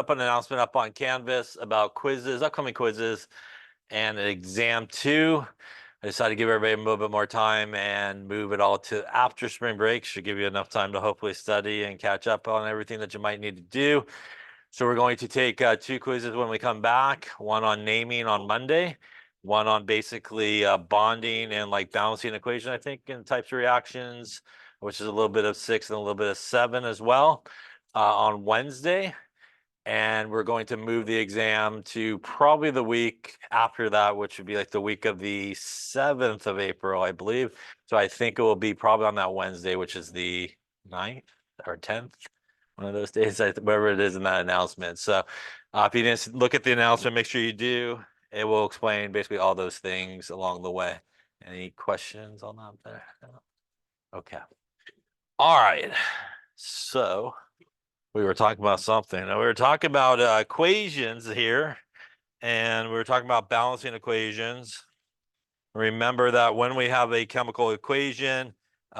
Up an announcement up on Canvas about quizzes, upcoming quizzes, and exam 2. I decided to give everybody a little bit more time and move it all to after spring break. Should give you enough time to hopefully study and catch up on everything that you might need to do. So we're going to take 2 quizzes when we come back. One on naming on Monday, one on basically bonding and like balancing equation, I think, in types of reactions, which is a little bit of 6 and a little bit of 7 as well on Wednesday. And we're going to move the exam to probably the week after that, which would be like the week of the 7th of April, I believe. So I think it will be probably on that Wednesday, which is the 9th or 10th, one of those days, whatever it is in that announcement. So if you didn't look at the announcement, make sure you do. It will explain basically all those things along the way. Any questions on that there? Okay. All right. So we were talking about something. We were talking about equations here, and we were talking about balancing equations. Remember that when we have a chemical equation,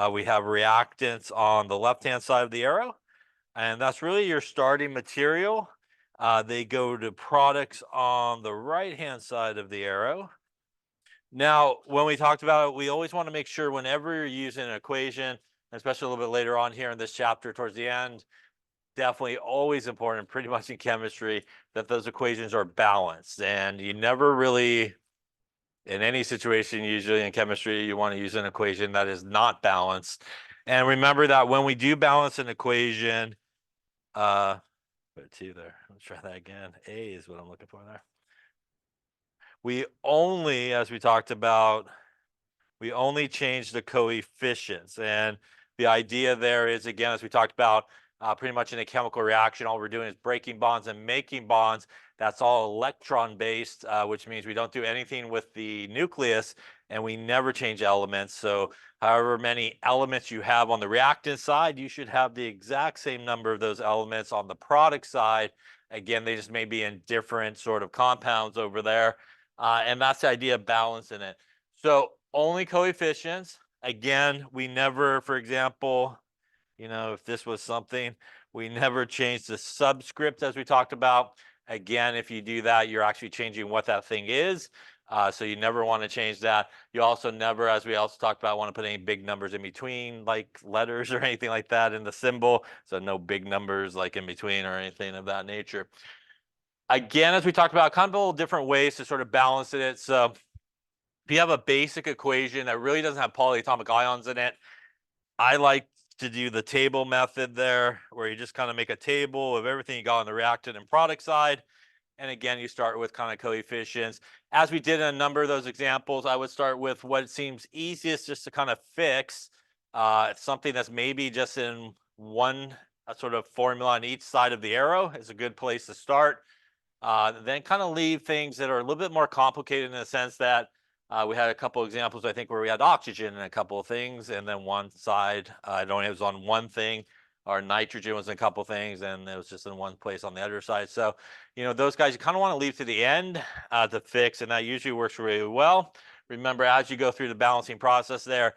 we have reactants on the left-hand side of the arrow, and that's really your starting material. They go to products on the right-hand side of the arrow. Now, when we talked about it, we always want to make sure whenever you're using an equation, especially a little bit later on here in this chapter towards the end, definitely always important, pretty much in chemistry, that those equations are balanced. And you never really, in any situation, usually in chemistry, you want to use an equation that is not balanced. And remember that when we do balance an equation, put 2 there. Let's try that again. A is what I'm looking for there. We only, as we talked about, we only change the coefficients. And the idea there is, again, as we talked about, pretty much in a chemical reaction, all we're doing is breaking bonds and making bonds. That's all electron based, which means we don't do anything with the nucleus, and we never change elements. So however many elements you have on the reactant side, you should have the exact same number of those elements on the product side. Again, they just may be in different sort of compounds over there. And that's the idea of balancing it. So only coefficients. Again, we never, for example, if this was something, we never change the subscript as we talked about. Again, if you do that, you're actually changing what that thing is. So you never want to change that. You also never, as we also talked about, want to put any big numbers in between, like letters or anything like that in the symbol. So no big numbers like in between or anything of that nature. Again, as we talked about, kind of a little different ways to sort of balance it. So if you have a basic equation that really doesn't have polyatomic ions in it, I like to do the table method there, where you just kind of make a table of everything you got on the reactant and product side. And again, you start with kind of coefficients. As we did in a number of those examples, I would start with what seems easiest just to kind of fix something that's maybe just in one sort of formula on each side of the arrow is a good place to start. Then kind of leave things that are a little bit more complicated in the sense that we had a couple examples, I think, where we had oxygen in a couple of things, and then one side, it only was on one thing, or nitrogen was in a couple of things, and it was just in one place on the other side. So, those guys you kind of want to leave to the end to fix, and that usually works really well. Remember, as you go through the balancing process there,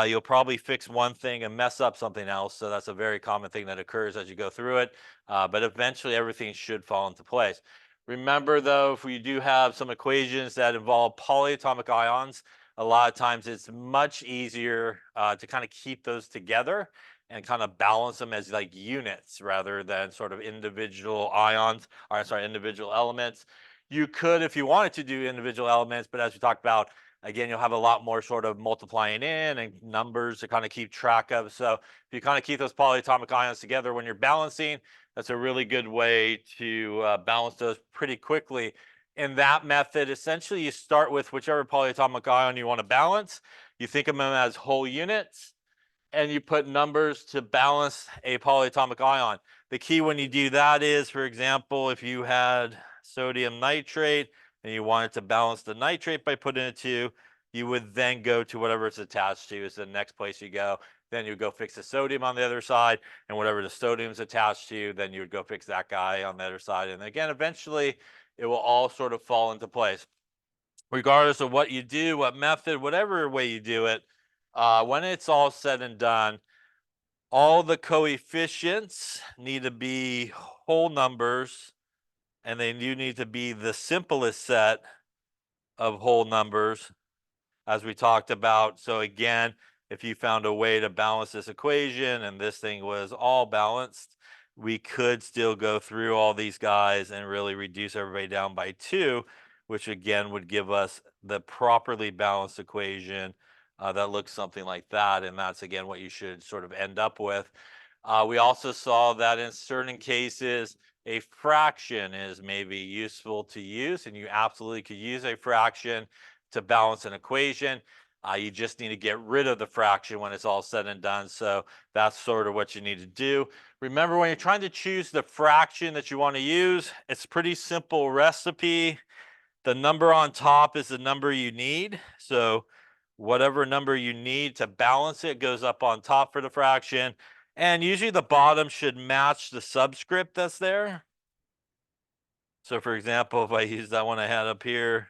you'll probably fix one thing and mess up something else. So that's a very common thing that occurs as you go through it. But eventually everything should fall into place. Remember, though, if we do have some equations that involve polyatomic ions, a lot of times it's much easier to kind of keep those together and kind of balance them as like units rather than sort of individual ions, or sorry, individual elements. You could, if you wanted to do individual elements, but as we talked about, again, you'll have a lot more sort of multiplying in and numbers to kind of keep track of. So if you kind of keep those polyatomic ions together when you're balancing, that's a really good way to balance those pretty quickly. In that method, essentially, you start with whichever polyatomic ion you want to balance. You think of them as whole units, and you put numbers to balance a polyatomic ion. The key when you do that is, for example, if you had sodium nitrate and you wanted to balance the nitrate by putting a 2, you would then go to whatever it's attached to is the next place you go. Then you would go fix the sodium on the other side, and whatever the sodium's attached to, then you would go fix that guy on the other side. And again, eventually, it will all sort of fall into place. Regardless of what you do, what method, whatever way you do it, when it's all said and done, all the coefficients need to be whole numbers and they do need to be the simplest set of whole numbers, as we talked about. So again, if you found a way to balance this equation and this thing was all balanced, we could still go through all these guys and really reduce everybody down by 2, which again would give us the properly balanced equation that looks something like that. And that's again what you should sort of end up with. We also saw that in certain cases, a fraction is maybe useful to use, and you absolutely could use a fraction to balance an equation. You just need to get rid of the fraction when it's all said and done. So that's sort of what you need to do. Remember, when you're trying to choose the fraction that you want to use, it's a pretty simple recipe. The number on top is the number you need. So whatever number you need to balance it goes up on top for the fraction. And usually the bottom should match the subscript that's there. So for example, if I use that one I had up here,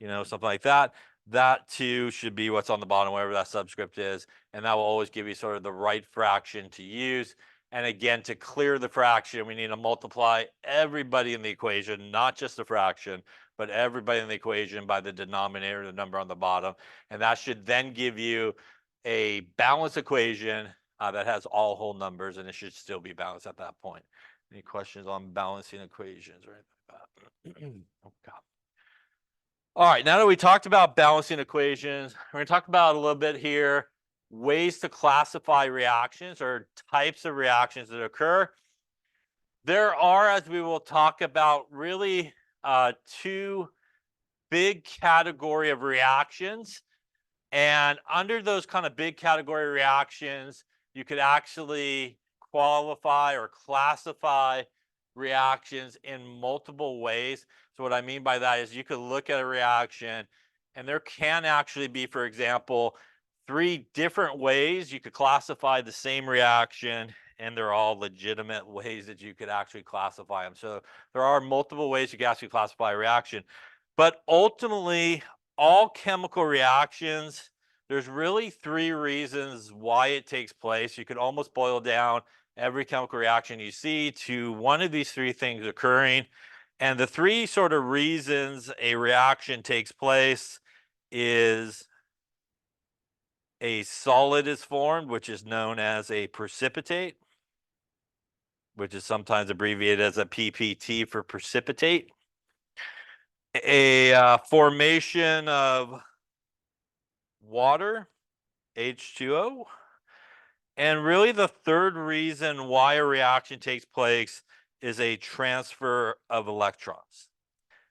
something like that, that too should be what's on the bottom, whatever that subscript is. And that will always give you sort of the right fraction to use. And again, to clear the fraction, we need to multiply everybody in the equation, not just the fraction, but everybody in the equation by the denominator, the number on the bottom. And that should then give you a balanced equation that has all whole numbers, and it should still be balanced at that point. Any questions on balancing equations or anything like that? Oh, God. All right, now that we talked about balancing equations, we're going to talk about a little bit here ways to classify reactions or types of reactions that occur. There are, as we will talk about, really two big category of reactions. And under those kind of big category reactions, you could actually qualify or classify reactions in multiple ways. So what I mean by that is you could look at a reaction and there can actually be, for example, 3 different ways you could classify the same reaction, and they're all legitimate ways that you could actually classify them. So there are multiple ways you can actually classify a reaction. But ultimately, all chemical reactions, there's really 3 reasons why it takes place. You could almost boil down every chemical reaction you see to one of these 3 things occurring. And the 3 sort of reasons a reaction takes place is a solid is formed, which is known as a precipitate, which is sometimes abbreviated as a PPT for precipitate. A formation of water, H2O. And really the third reason why a reaction takes place is a transfer of electrons.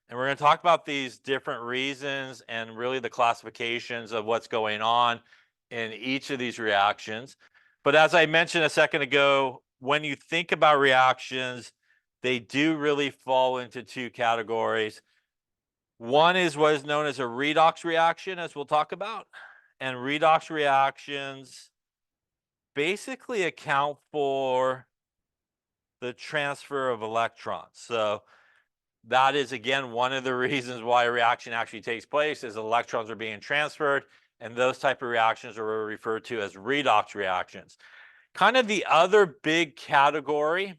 And we're going to talk about these different reasons and really the classifications of what's going on in each of these reactions. But as I mentioned a second ago, when you think about reactions, they do really fall into 2 categories. One is what is known as a redox reaction, as we'll talk about. And redox reactions basically account for the transfer of electrons. So that is, again, one of the reasons why a reaction actually takes place is electrons are being transferred, and those type of reactions are referred to as redox reactions. Kind of the other big category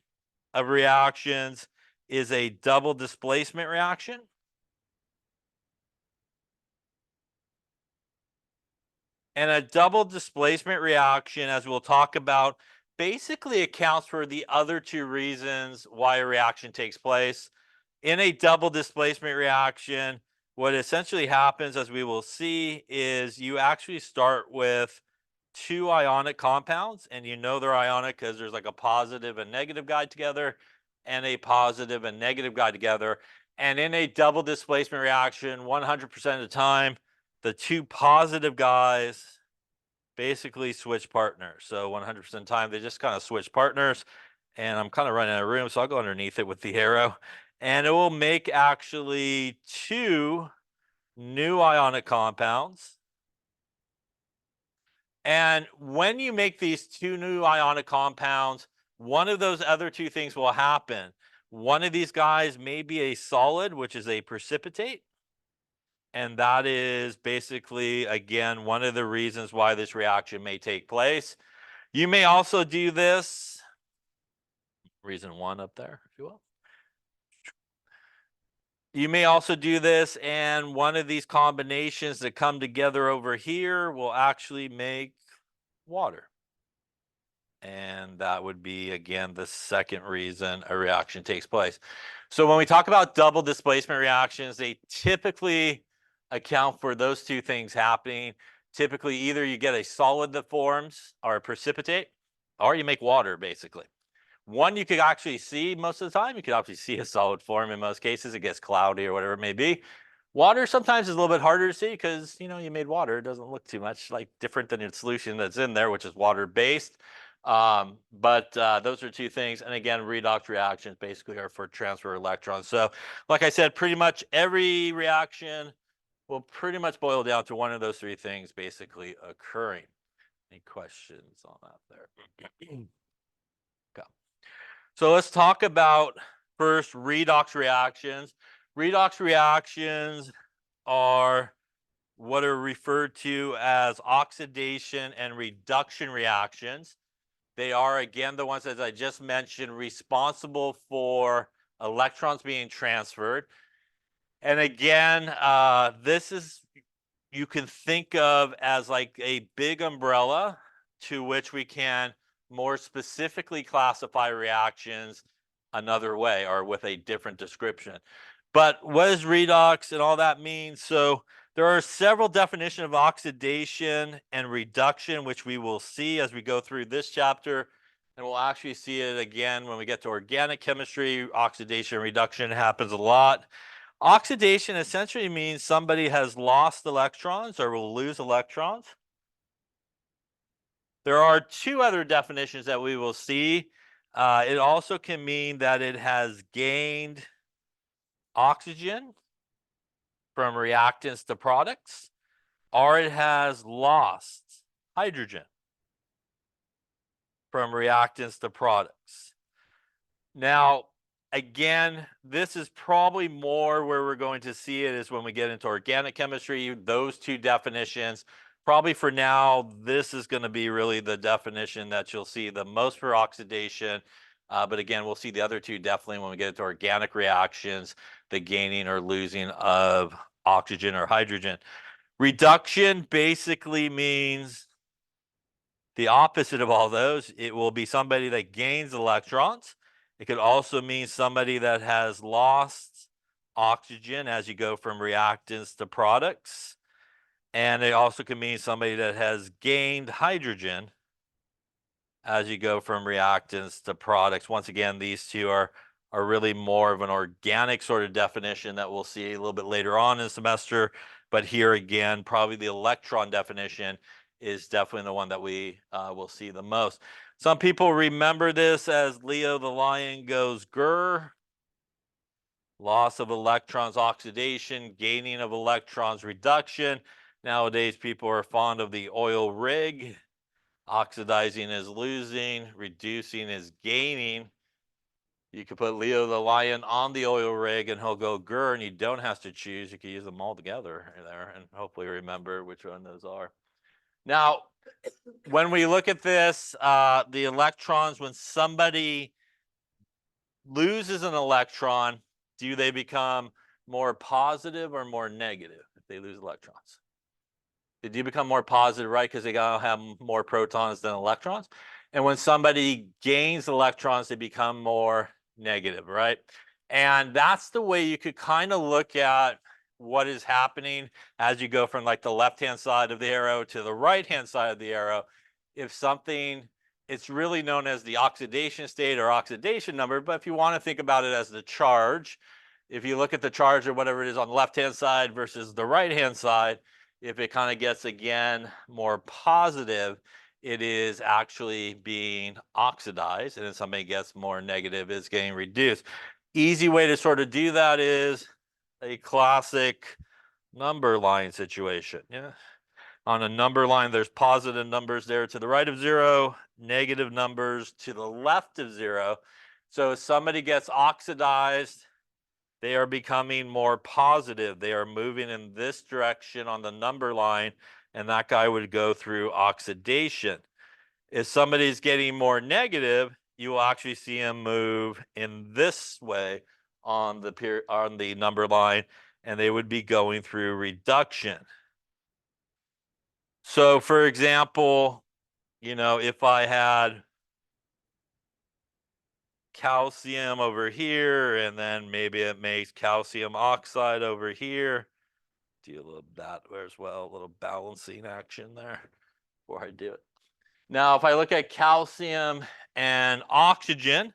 of reactions is a double displacement reaction. And a double displacement reaction, as we'll talk about, basically accounts for the other 2 reasons why a reaction takes place. In a double displacement reaction, what essentially happens, as we will see, is you actually start with 2 ionic compounds, and they're ionic because there's like a positive and negative guide together and a positive and negative guide together. And in a double displacement reaction, 100% of the time, the 2 positive guys basically switch partners. So 100% of the time, they just kind of switch partners. And I'm kind of running out of room, so I'll go underneath it with the arrow. And it will make actually 2 new ionic compounds. And when you make these 2 new ionic compounds, one of those other 2 things will happen. One of these guys may be a solid, which is a precipitate. And that is basically, again, one of the reasons why this reaction may take place. You may also do this, reason 1 up there, if you will. You may also do this, and one of these combinations that come together over here will actually make water. And that would be, again, the second reason a reaction takes place. So when we talk about double displacement reactions, they typically account for those two things happening. Typically, either you get a solid that forms or precipitate, or you make water, basically. One you could actually see most of the time. You could actually see a solid form in most cases. It gets cloudy or whatever it may be. Water sometimes is a little bit harder to see because, you know, you made water. It doesn't look too much like different than the solution that's in there, which is water-based. But those are two things. And again, redox reactions basically are for transfer electrons. So like I said, pretty much every reaction will pretty much boil down to one of those three things basically occurring. Any questions on that there? Okay. So let's talk about first redox reactions. Redox reactions are what are referred to as oxidation and reduction reactions. They are, again, the ones, as I just mentioned, responsible for electrons being transferred. And again, this is, you can think of as like a big umbrella to which we can more specifically classify reactions another way or with a different description. But what is redox and all that means? So there are several definitions of oxidation and reduction, which we will see as we go through this chapter. And we'll actually see it again when we get to organic chemistry. Oxidation and reduction happens a lot. Oxidation essentially means somebody has lost electrons or will lose electrons. There are two other definitions that we will see. It also can mean that it has gained oxygen from reactants to products, or it has lost hydrogen from reactants to products. Now, again, this is probably more where we're going to see it is when we get into organic chemistry, those two definitions. Probably for now, this is going to be really the definition that you'll see the most for oxidation. But again, we'll see the other two definitely when we get into organic reactions, the gaining or losing of oxygen or hydrogen. Reduction basically means the opposite of all those. It will be somebody that gains electrons. It could also mean somebody that has lost oxygen as you go from reactants to products. And it also can mean somebody that has gained hydrogen as you go from reactants to products. Once again, these two are really more of an organic sort of definition that we'll see a little bit later on in the semester. But here again, probably the electron definition is definitely the one that we will see the most. Some people remember this as Leo the lion goes grr. Loss of electrons, oxidation, gaining of electrons, reduction. Nowadays, people are fond of the oil rig. Oxidizing is losing, reducing is gaining. You could put Leo the lion on the oil rig and he'll go grr, and you don't have to choose. You can use them all together there and hopefully remember which one those are. Now, when we look at this, the electrons, when somebody loses an electron, do they become more positive or more negative if they lose electrons? They do become more positive, right? Because they gotta have more protons than electrons. And when somebody gains electrons, they become more negative, right? And that's the way you could kind of look at what is happening as you go from like the left-hand side of the arrow to the right-hand side of the arrow. If something, it's really known as the oxidation state or oxidation number, but if you want to think about it as the charge, if you look at the charge or whatever it is on the left-hand side versus the right-hand side, if it kind of gets, again, more positive, it is actually being oxidized. And if somebody gets more negative, it's getting reduced. Easy way to sort of do that is a classic number line situation. Yeah. On a number line, there's positive numbers there to the right of zero, negative numbers to the left of zero. So if somebody gets oxidized, they are becoming more positive. They are moving in this direction on the number line, and that guy would go through oxidation. If somebody's getting more negative, you will actually see him move in this way on the number line, and they would be going through reduction. So for example, if I had calcium over here, and then maybe it makes calcium oxide over here. Do a little that as well, a little balancing action there before I do it. Now, if I look at calcium and oxygen,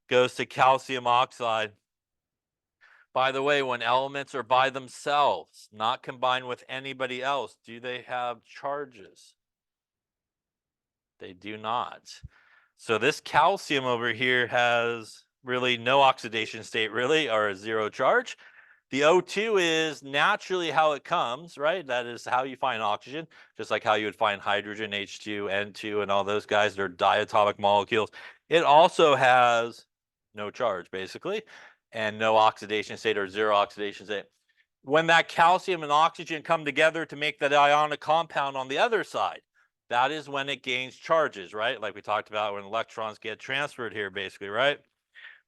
goes to calcium oxide. By the way, when elements are by themselves, not combined with anybody else, do they have charges? They do not. So this calcium over here has really no oxidation state, really, or a zero charge. The O2 is naturally how it comes, right? That is how you find oxygen, just like how you would find hydrogen, H2, N2, and all those guys. They're diatomic molecules. It also has no charge, basically, and no oxidation state or zero oxidation state. When that calcium and oxygen come together to make that ionic compound on the other side, that is when it gains charges, right? Like we talked about when electrons get transferred here, basically, right?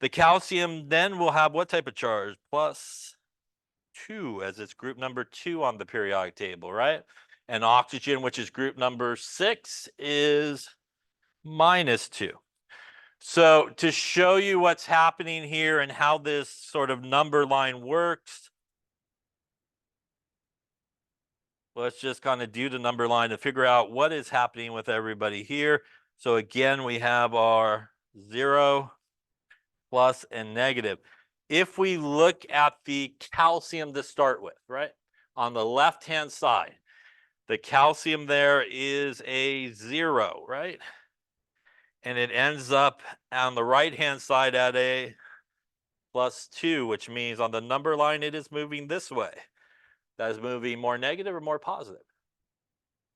The calcium then will have what type of charge? +2, as it's group number 2 on the periodic table, right? And oxygen, which is group number 6, is -2. So to show you what's happening here and how this sort of number line works, let's just kind of do the number line to figure out what is happening with everybody here. So again, we have our 0, plus, and negative. If we look at the calcium to start with, right? On the left-hand side, the calcium there is a 0, right? And it ends up on the right-hand side at a +2, which means on the number line, it is moving this way. That is moving more negative or more positive,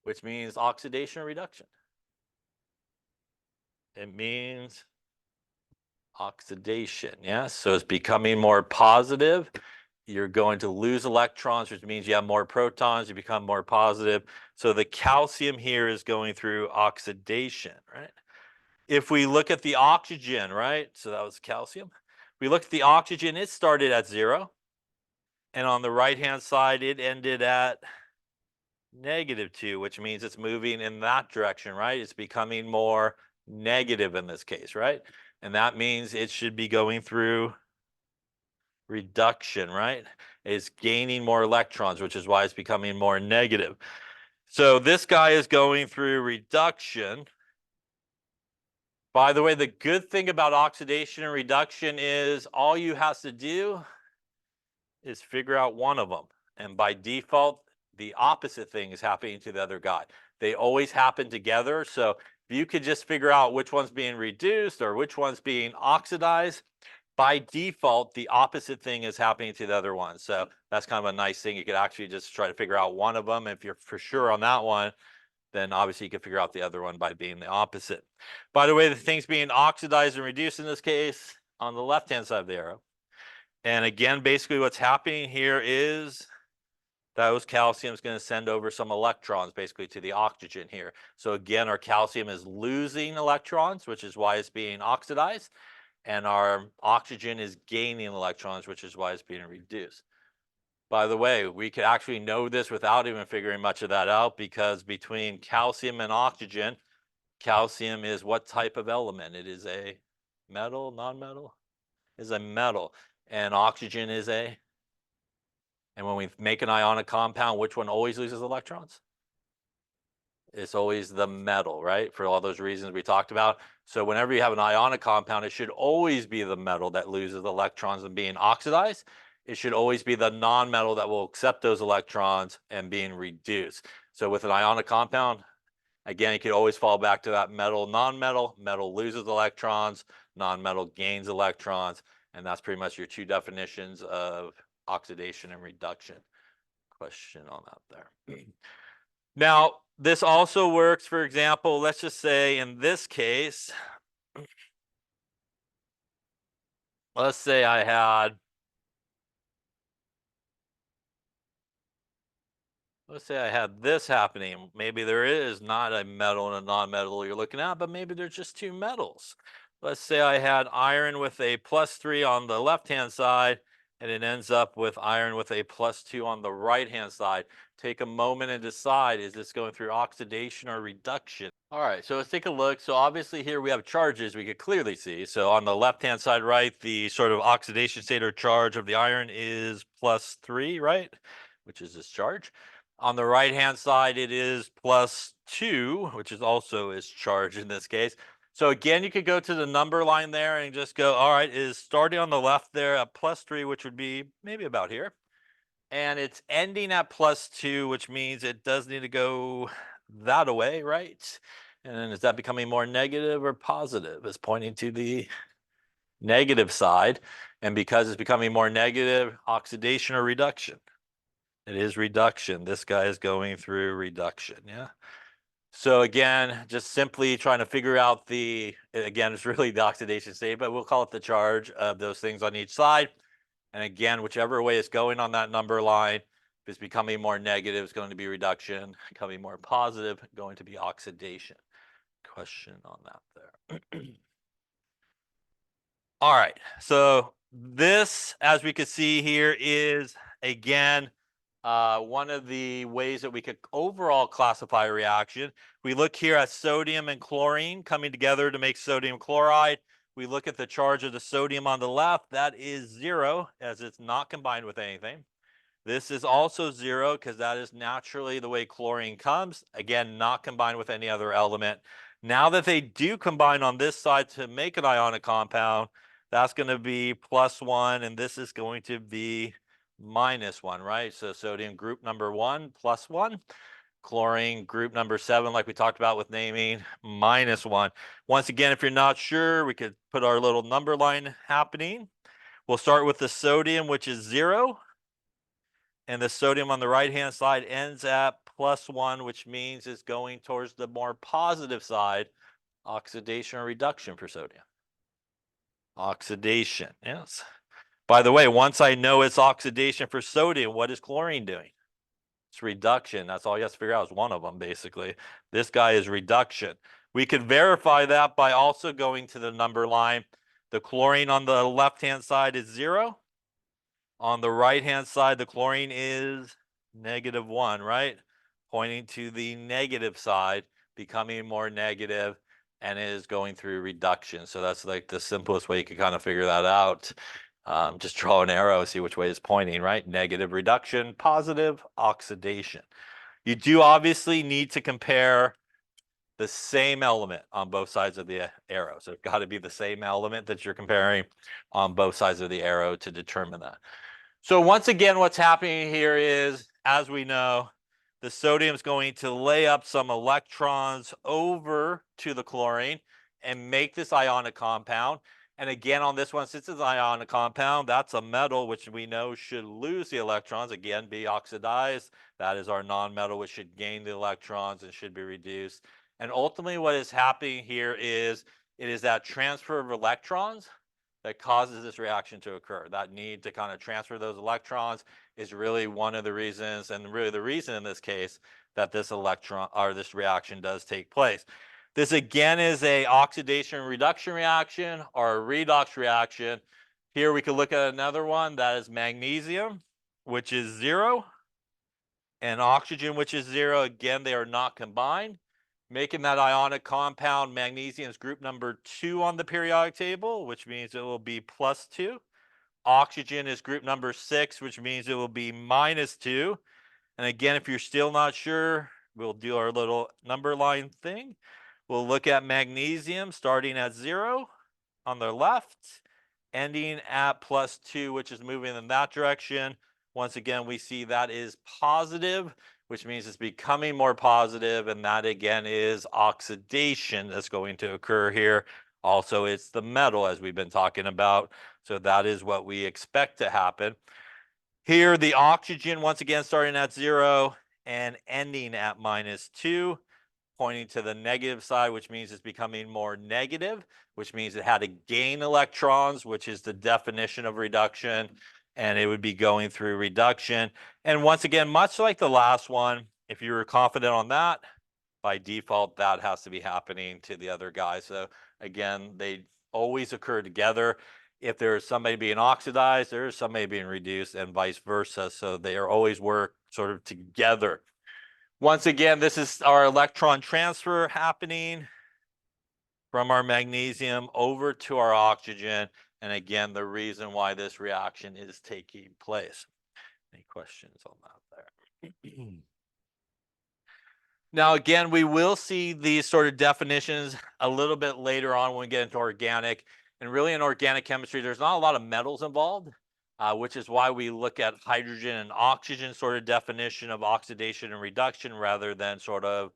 which means oxidation or reduction. It means oxidation, yes? So it's becoming more positive. You're going to lose electrons, which means you have more protons, you become more positive. So the calcium here is going through oxidation, right? If we look at the oxygen, right? So that was calcium. We look at the oxygen, it started at 0. And on the right-hand side, it ended at -2, which means it's moving in that direction, right? It's becoming more negative in this case, right? And that means it should be going through reduction, right? It's gaining more electrons, which is why it's becoming more negative. So this guy is going through reduction. By the way, the good thing about oxidation and reduction is all you have to do is figure out one of them. And by default, the opposite thing is happening to the other guy. They always happen together. So if you could just figure out which one's being reduced or which one's being oxidized, by default, the opposite thing is happening to the other one. So that's kind of a nice thing. You could actually just try to figure out one of them. If you're for sure on that one, then obviously you can figure out the other one by being the opposite. By the way, the thing's being oxidized and reduced in this case on the left-hand side of the arrow. And again, basically what's happening here is those calcium is going to send over some electrons basically to the oxygen here. So again, our calcium is losing electrons, which is why it's being oxidized. And our oxygen is gaining electrons, which is why it's being reduced. By the way, we could actually know this without even figuring much of that out, because between calcium and oxygen, calcium is what type of element? It is a metal, non-metal? Is a metal. And oxygen is a, and when we make an ionic compound, which one always loses electrons? It's always the metal, right? For all those reasons we talked about. So whenever you have an ionic compound, it should always be the metal that loses electrons and being oxidized. It should always be the non-metal that will accept those electrons and being reduced. So with an ionic compound, again, you could always fall back to that metal, non-metal. Metal loses electrons, non-metal gains electrons. And that's pretty much your two definitions of oxidation and reduction. Question on that there. Now, this also works, for example, let's just say in this case, let's say I had, this happening. Maybe there is not a metal and a non-metal you're looking at, but maybe there's just two metals. let's say I had iron with a +3 on the left-hand side, and it ends up with iron with a +2 on the right-hand side. Take a moment and decide, is this going through oxidation or reduction? All right, so let's take a look. So obviously here we have charges we could clearly see. So on the left-hand side, right, the sort of oxidation state or charge of the iron is +3, right? Which is this charge. On the right-hand side, it is +2, which is also its charge in this case. So again, you could go to the number line there and just go, all right, is starting on the left there at +3, which would be maybe about here. And it's ending at +2, which means it does need to go that away, right? And then is that becoming more negative or positive? It's pointing to the negative side. And because it's becoming more negative, oxidation or reduction? It is reduction. This guy is going through reduction, yeah? So again, just simply trying to figure out again, it's really the oxidation state, but we'll call it the charge of those things on each side. And again, whichever way it's going on that number line, if it's becoming more negative, it's going to be reduction. Becoming more positive, going to be oxidation. Question on that there. All right, so this, as we can see here, is again one of the ways that we could overall classify a reaction. We look here at sodium and chlorine coming together to make sodium chloride. We look at the charge of the sodium on the left. That is 0, as it's not combined with anything. This is also 0 because that is naturally the way chlorine comes. Again, not combined with any other element. Now that they do combine on this side to make an ionic compound, that's going to be +1, and this is going to be -1, right? So sodium group number 1, +1. Chlorine group number 7, like we talked about with naming, -1. Once again, if you're not sure, we could put our little number line happening. We'll start with the sodium, which is 0. And the sodium on the right-hand side ends at +1, which means it's going towards the more positive side, oxidation or reduction for sodium. Oxidation, yes. By the way, once I know it's oxidation for sodium, what is chlorine doing? It's reduction. That's all you have to figure out is one of them, basically. This guy is reduction. We could verify that by also going to the number line. The chlorine on the left-hand side is 0. On the right-hand side, the chlorine is -1, right? Pointing to the negative side, becoming more negative, and it is going through reduction. So that's like the simplest way you can kind of figure that out. Just draw an arrow, see which way it's pointing, right? Negative reduction, positive oxidation. You do obviously need to compare the same element on both sides of the arrow. So it's got to be the same element that you're comparing on both sides of the arrow to determine that. So once again, what's happening here is, as we know, the sodium is going to lay up some electrons over to the chlorine and make this ionic compound. And again, on this one, since it's an ionic compound, that's a metal, which we know should lose the electrons, again, be oxidized. That is our non-metal, which should gain the electrons and should be reduced. And ultimately, what is happening here is it is that transfer of electrons that causes this reaction to occur. That need to kind of transfer those electrons is really one of the reasons, and really the reason in this case, that this reaction does take place. This again is a oxidation reduction reaction or a redox reaction. Here we could look at another one that is magnesium, which is 0, and oxygen, which is 0. Again, they are not combined, making that ionic compound. Magnesium is group number 2 on the periodic table, which means it will be +2. Oxygen is group number 6, which means it will be -2. And again, if you're still not sure, we'll do our little number line thing. We'll look at magnesium starting at 0 on the left, ending at +2, which is moving in that direction. Once again, we see that is positive, which means it's becoming more positive, and that again is oxidation that's going to occur here. Also, it's the metal, as we've been talking about, so that is what we expect to happen. Here, the oxygen, once again, starting at 0 and ending at -2, pointing to the negative side, which means it's becoming more negative, which means it had to gain electrons, which is the definition of reduction, and it would be going through reduction. And once again, much like the last one, if you were confident on that, by default, that has to be happening to the other guy. So again, they always occur together. If there's somebody being oxidized, there's somebody being reduced, and vice versa. So they are always work sort of together. Once again, this is our electron transfer happening from our magnesium over to our oxygen. And again, the reason why this reaction is taking place. Any questions on that there? Now, again, we will see these sort of definitions a little bit later on when we get into organic. And really in organic chemistry, there's not a lot of metals involved, which is why we look at hydrogen and oxygen sort of definition of oxidation and reduction rather than sort of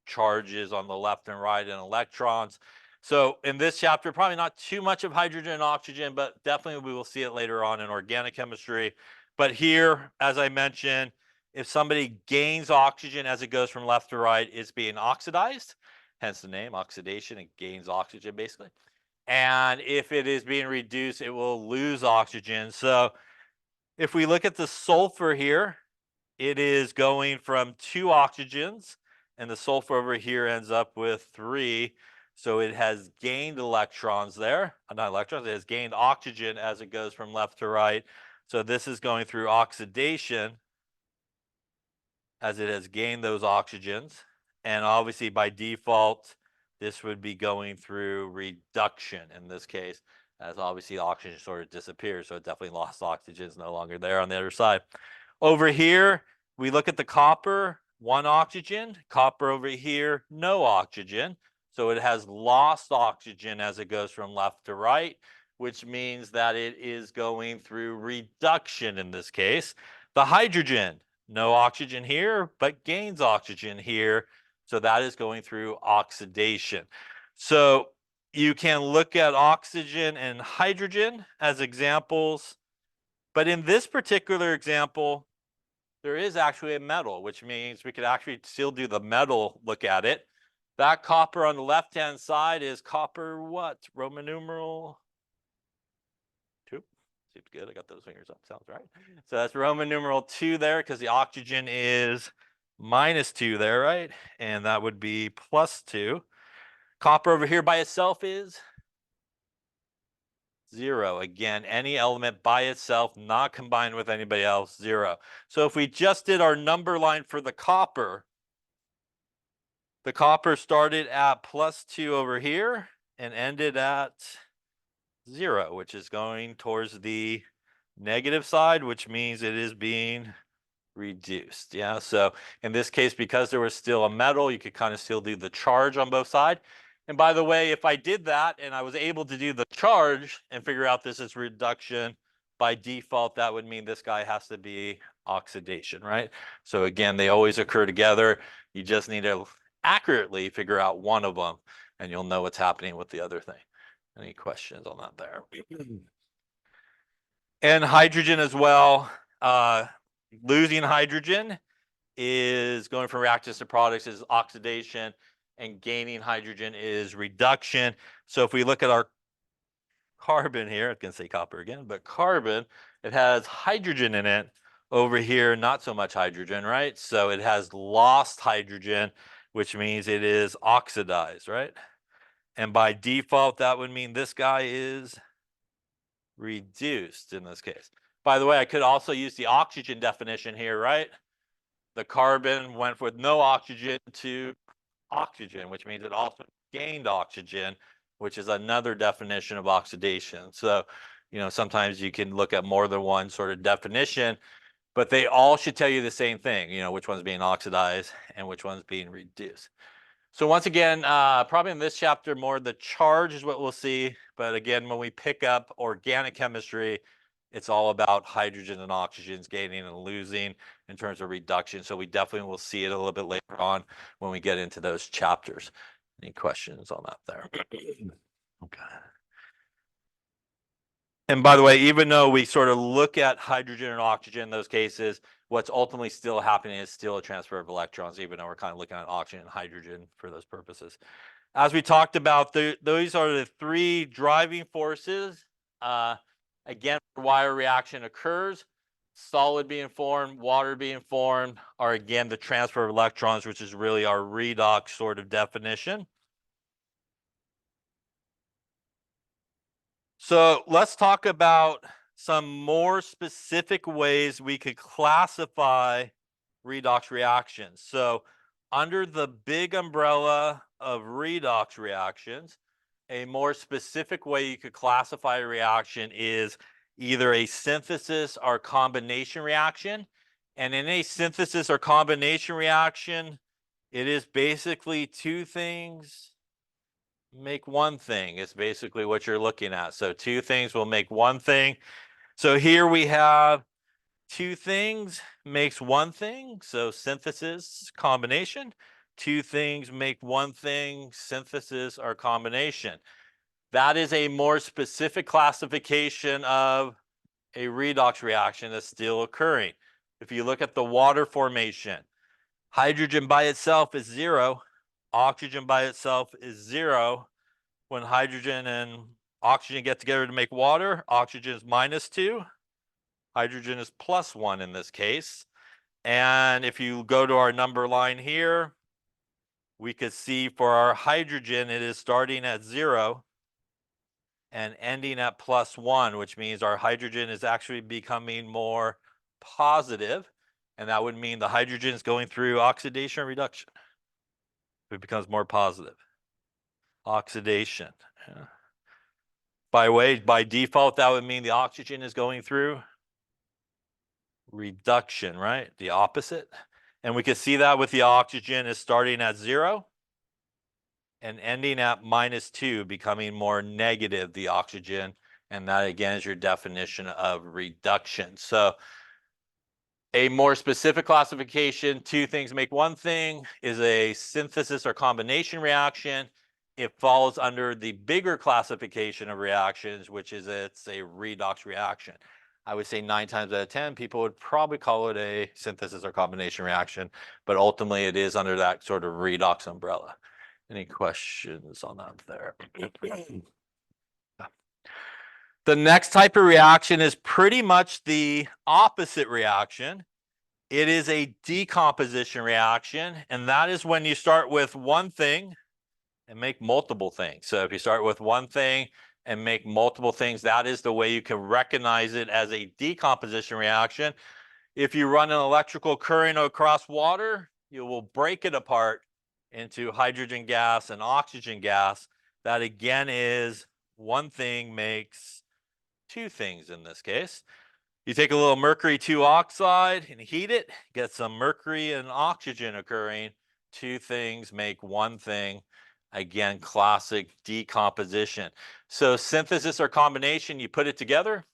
charges on the left and right and electrons. So in this chapter, probably not too much of hydrogen and oxygen, but definitely we will see it later on in organic chemistry. But here, as I mentioned, if somebody gains oxygen as it goes from left to right, it's being oxidized, hence the name oxidation. It gains oxygen basically. And if it is being reduced, it will lose oxygen. So if we look at the sulfur here, it is going from 2 oxygens, and the sulfur over here ends up with 3. So it has gained electrons there. Not electrons, it has gained oxygen as it goes from left to right. So this is going through oxidation as it has gained those oxygens. And obviously by default, this would be going through reduction in this case, as obviously oxygen sort of disappears. So it definitely lost oxygen, is no longer there on the other side. Over here, we look at the copper, 1 oxygen, copper over here, no oxygen. So it has lost oxygen as it goes from left to right, which means that it is going through reduction in this case. The hydrogen, no oxygen here, but gains oxygen here. So that is going through oxidation. So you can look at oxygen and hydrogen as examples. But in this particular example, there is actually a metal, which means we could actually still do the metal look at it. That copper on the left-hand side is copper what? Roman numeral 2. Seems good. I got those fingers up. Sounds right. So that's Roman numeral 2 there because the oxygen is -2 there, right? And that would be +2. Copper over here by itself is 0. Again, any element by itself, not combined with anybody else, 0. So if we just did our number line for the copper started at +2 over here and ended at 0, which is going towards the negative side, which means it is being reduced. Yeah, so in this case, because there was still a metal, you could kind of still do the charge on both sides. And by the way, if I did that and I was able to do the charge and figure out this is reduction, by default, that would mean this guy has to be oxidation, right? So again, they always occur together. You just need to accurately figure out one of them, and you'll know what's happening with the other thing. Any questions on that there? And hydrogen as well. Losing hydrogen is going from reactants to products is oxidation, and gaining hydrogen is reduction. So if we look at our carbon here, I can say copper again, but carbon, it has hydrogen in it. Over here, not so much hydrogen, right? So it has lost hydrogen, which means it is oxidized, right? And by default, that would mean this guy is reduced in this case. By the way, I could also use the oxygen definition here, right? The carbon went with no oxygen to oxygen, which means it also gained oxygen, which is another definition of oxidation. So, sometimes you can look at more than one sort of definition, but they all should tell you the same thing, which one's being oxidized and which one's being reduced. So once again, probably in this chapter, more the charge is what we'll see. But again, when we pick up organic chemistry, it's all about hydrogen and oxygens gaining and losing in terms of reduction. So we definitely will see it a little bit later on when we get into those chapters. Any questions on that there? Okay. And by the way, even though we sort of look at hydrogen and oxygen in those cases, what's ultimately still happening is still a transfer of electrons, even though we're kind of looking at oxygen and hydrogen for those purposes. As we talked about, those are the 3 driving forces. Again, why a reaction occurs, solid being formed, water being formed, are again the transfer of electrons, which is really our redox sort of definition. So let's talk about some more specific ways we could classify redox reactions. So under the big umbrella of redox reactions, a more specific way you could classify a reaction is either a synthesis or combination reaction. And in a synthesis or combination reaction, it is basically two things make one thing is basically what you're looking at. So two things will make one thing. So here we have two things makes one thing. So synthesis, combination. Two things make one thing, synthesis or combination. That is a more specific classification of a redox reaction that's still occurring. If you look at the water formation, hydrogen by itself is 0. Oxygen by itself is 0. When hydrogen and oxygen get together to make water, oxygen is -2. Hydrogen is +1 in this case. And if you go to our number line here, we could see for our hydrogen, it is starting at 0 and ending at +1, which means our hydrogen is actually becoming more positive. And that would mean the hydrogen is going through oxidation or reduction. It becomes more positive. Oxidation. By default, that would mean the oxygen is going through reduction, right? The opposite. And we can see that with the oxygen is starting at 0 and ending at -2, becoming more negative, the oxygen. And that again is your definition of reduction. So a more specific classification, two things make one thing, is a synthesis or combination reaction. It falls under the bigger classification of reactions, which is it's a redox reaction. I would say 9 times out of 10, people would probably call it a synthesis or combination reaction, but ultimately it is under that sort of redox umbrella. Any questions on that there? The next type of reaction is pretty much the opposite reaction. It is a decomposition reaction, and that is when you start with one thing and make multiple things. So if you start with one thing and make multiple things, that is the way you can recognize it as a decomposition reaction. If you run an electrical current across water, you will break it apart into hydrogen gas and oxygen gas. That again is one thing makes two things in this case. You take a little mercury 2 oxide and heat it, get some mercury and oxygen occurring. Two things make one thing. Again, classic decomposition. So synthesis or combination, you put it together,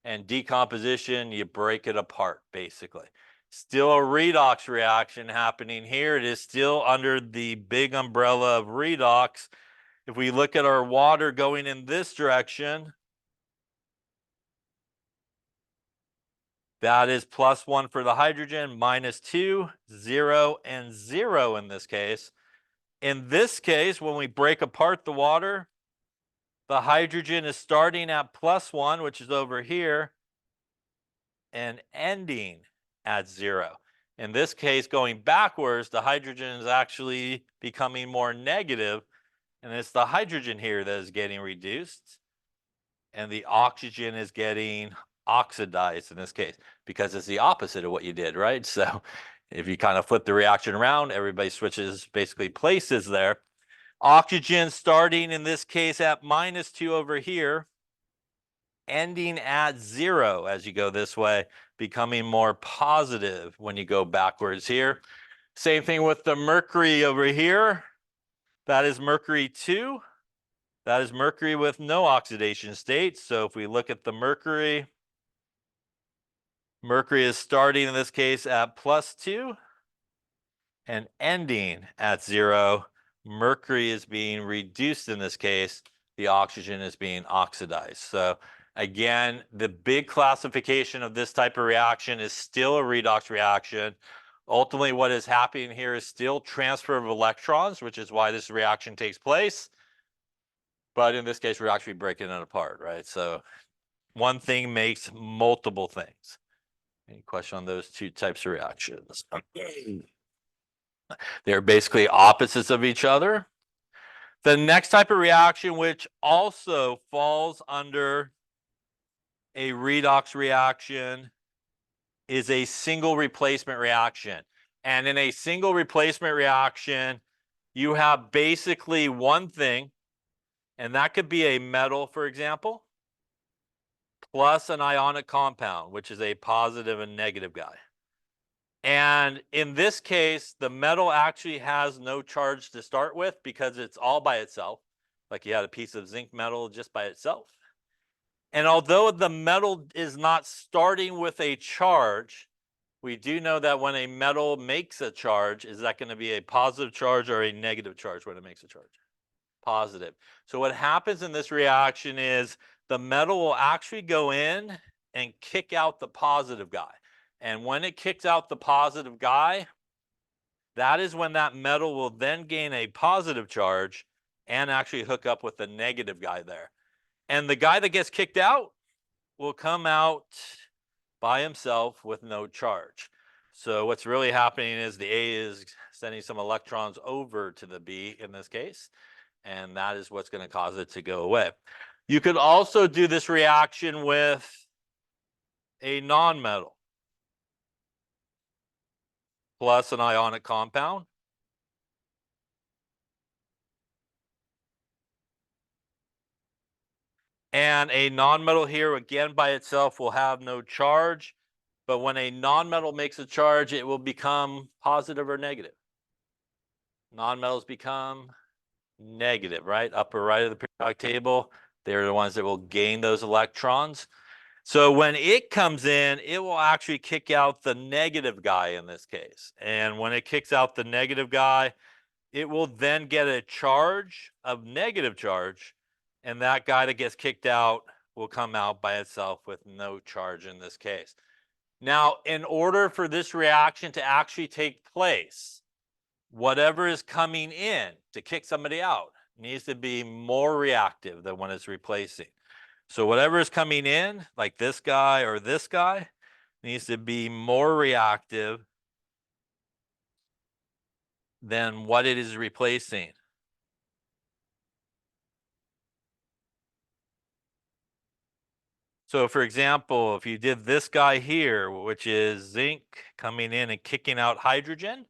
and decomposition, you break it apart, basically. Still a redox reaction happening here. It is still under the big umbrella of redox. If we look at our water going in this direction, that is +1 for the hydrogen, -2, 0, and 0 in this case. In this case, when we break apart the water, the hydrogen is starting at +1, which is over here, and ending at 0. In this case, going backwards, the hydrogen is actually becoming more negative, and it's the hydrogen here that is getting reduced, and the oxygen is getting oxidized in this case, because it's the opposite of what you did, right? So if you kind of flip the reaction around, everybody switches basically places there. Oxygen starting in this case at -2 over here, ending at 0 as you go this way, becoming more positive when you go backwards here. Same thing with the mercury over here. That is mercury 2. That is mercury with no oxidation state. So if we look at the mercury, mercury is starting in this case at +2 and ending at 0. Mercury is being reduced in this case. The oxygen is being oxidized. So again, the big classification of this type of reaction is still a redox reaction. Ultimately, what is happening here is still transfer of electrons, which is why this reaction takes place. But in this case, we're actually breaking it apart, right? So one thing makes multiple things. Any question on those two types of reactions? They're basically opposites of each other. The next type of reaction, which also falls under a redox reaction, is a single replacement reaction. And in a single replacement reaction, you have basically one thing, and that could be a metal, for example, plus an ionic compound, which is a positive and negative guy. And in this case, the metal actually has no charge to start with because it's all by itself, like you had a piece of zinc metal just by itself. And although the metal is not starting with a charge, we do know that when a metal makes a charge, is that going to be a positive charge or a negative charge when it makes a charge? Positive. So what happens in this reaction is the metal will actually go in and kick out the positive guy. And when it kicks out the positive guy, that is when that metal will then gain a positive charge and actually hook up with the negative guy there. And the guy that gets kicked out will come out by himself with no charge. So what's really happening is the A is sending some electrons over to the B in this case, and that is what's going to cause it to go away. You could also do this reaction with a nonmetal plus an ionic compound. And a nonmetal here, again, by itself will have no charge. But when a nonmetal makes a charge, it will become positive or negative. Nonmetals become negative, right? Upper right of the periodic table. They're the ones that will gain those electrons. So when it comes in, it will actually kick out the negative guy in this case. And when it kicks out the negative guy, it will then get a charge of negative charge. And that guy that gets kicked out will come out by itself with no charge in this case. Now, in order for this reaction to actually take place, whatever is coming in to kick somebody out needs to be more reactive than when it's replacing. So whatever is coming in, like this guy or this guy, needs to be more reactive than what it is replacing. So for example, if you did this guy here, which is zinc coming in and kicking out hydrogen,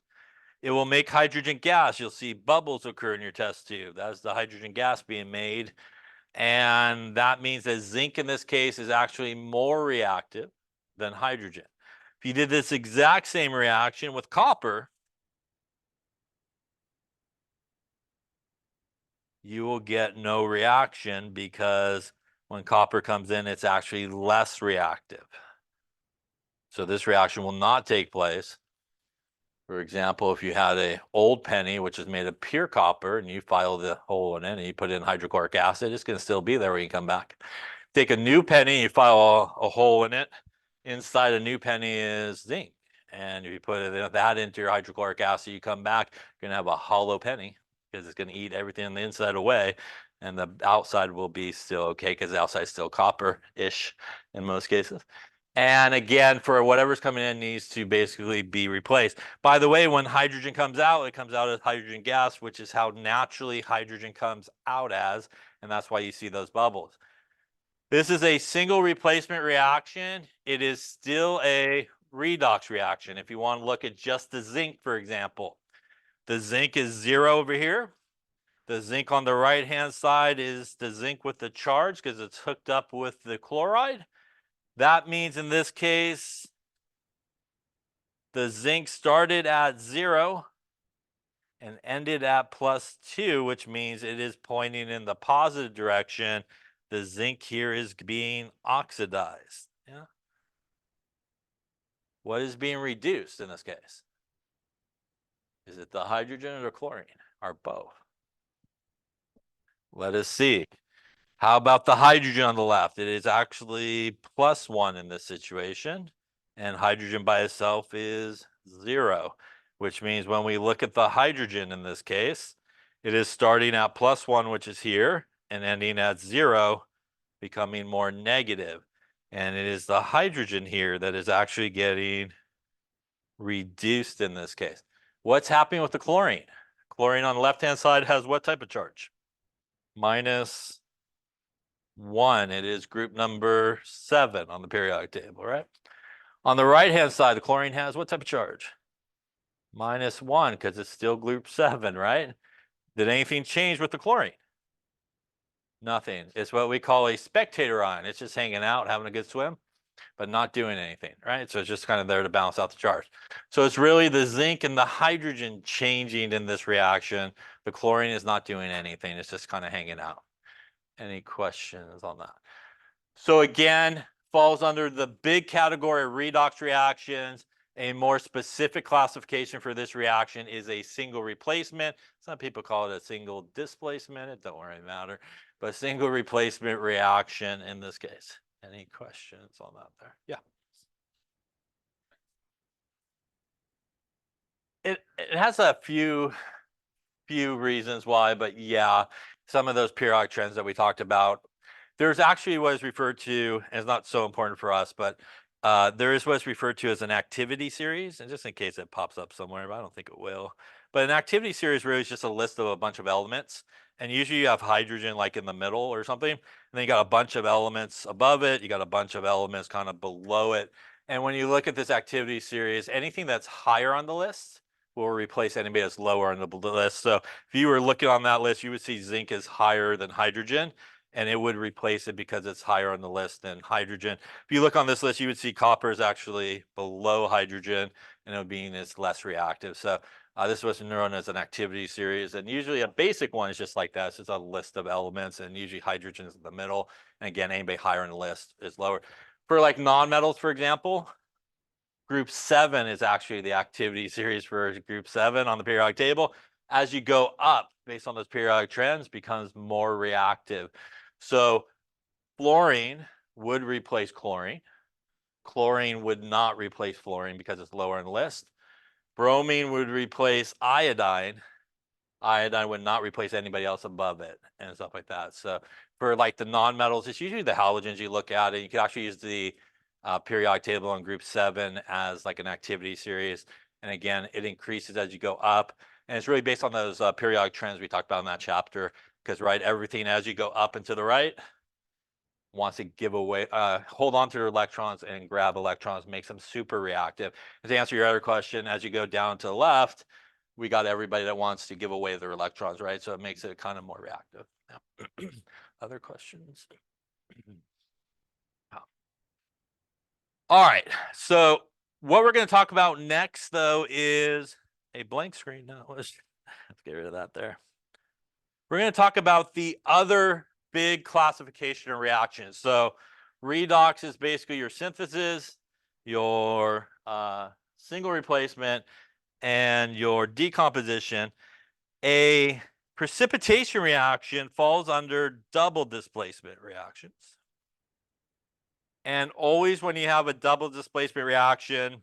it will make hydrogen gas. You'll see bubbles occur in your test tube. That's the hydrogen gas being made. And that means that zinc in this case is actually more reactive than hydrogen. If you did this exact same reaction with copper, you will get no reaction because when copper comes in, it's actually less reactive. So this reaction will not take place. For example, if you had an old penny, which is made of pure copper, and you file the hole in it and you put in hydrochloric acid, it's going to still be there when you come back. Take a new penny, you file a hole in it. Inside a new penny is zinc. And if you put that into your hydrochloric acid, you come back, you're going to have a hollow penny because it's going to eat everything on the inside away. And the outside will be still okay because the outside is still copper-ish in most cases. And again, for whatever's coming in needs to basically be replaced. By the way, when hydrogen comes out, it comes out as hydrogen gas, which is how naturally hydrogen comes out as, and that's why you see those bubbles. This is a single replacement reaction. It is still a redox reaction. If you want to look at just the zinc, for example, the zinc is 0 over here. The zinc on the right-hand side is the zinc with the charge because it's hooked up with the chloride. That means in this case, the zinc started at 0 and ended at +2, which means it is pointing in the positive direction. The zinc here is being oxidized. Yeah. What is being reduced in this case? Is it the hydrogen or the chlorine, or both? Let us see. How about the hydrogen on the left? It is actually +1 in this situation, and hydrogen by itself is 0, which means when we look at the hydrogen in this case, it is starting at +1, which is here, and ending at 0, becoming more negative. And it is the hydrogen here that is actually getting reduced in this case. What's happening with the chlorine? Chlorine on the left-hand side has what type of charge? minus 1. It is group number 7 on the periodic table, right? On the right-hand side, the chlorine has what type of charge? Minus 1, because it's still group 7, right? Did anything change with the chlorine? Nothing. It's what we call a spectator ion. It's just hanging out, having a good swim, but not doing anything, right? So it's just kind of there to balance out the charge. So it's really the zinc and the hydrogen changing in this reaction. The chlorine is not doing anything. It's just kind of hanging out. Any questions on that? So again, falls under the big category of redox reactions. A more specific classification for this reaction is a single replacement. Some people call it a single displacement. It don't really matter, but single replacement reaction in this case. Any questions on that there? Yeah. It has a few reasons why, but yeah, some of those periodic trends that we talked about. There's actually what is referred to, and it's not so important for us, but there is what's referred to as an activity series, and just in case it pops up somewhere, but I don't think it will. But an activity series really is just a list of a bunch of elements, and usually you have hydrogen like in the middle or something, and then you got a bunch of elements above it, you got a bunch of elements kind of below it. And when you look at this activity series, anything that's higher on the list will replace anybody that's lower on the list. So if you were looking on that list, you would see zinc is higher than hydrogen, and it would replace it because it's higher on the list than hydrogen. If you look on this list, you would see copper is actually below hydrogen, and it would mean it's less reactive. So this was known as an activity series, and usually a basic one is just like that. It's just a list of elements, and usually hydrogen is in the middle. And again, anybody higher on the list is lower. For like non-metals, for example, group 7 is actually the activity series for group 7 on the periodic table. As you go up, based on those periodic trends, becomes more reactive. So fluorine would replace chlorine. Chlorine would not replace fluorine because it's lower on the list. Bromine would replace iodine. Iodine would not replace anybody else above it and stuff like that. So for like the non-metals, it's usually the halogens you look at, and you can actually use the periodic table on group 7 as like an activity series. And again, it increases as you go up. And it's really based on those periodic trends we talked about in that chapter, because right, everything as you go up and to the right wants to give away, hold on to their electrons and grab electrons, makes them super reactive. And to answer your other question, as you go down to the left, we got everybody that wants to give away their electrons, right? So it makes it kind of more reactive. Yeah. Other questions? All right, so what we're going to talk about next, though, is a blank screen. No, let's get rid of that there. We're going to talk about the other big classification of reactions. So redox is basically your synthesis, your single replacement, and your decomposition. A precipitation reaction falls under double displacement reactions. And always when you have a double displacement reaction,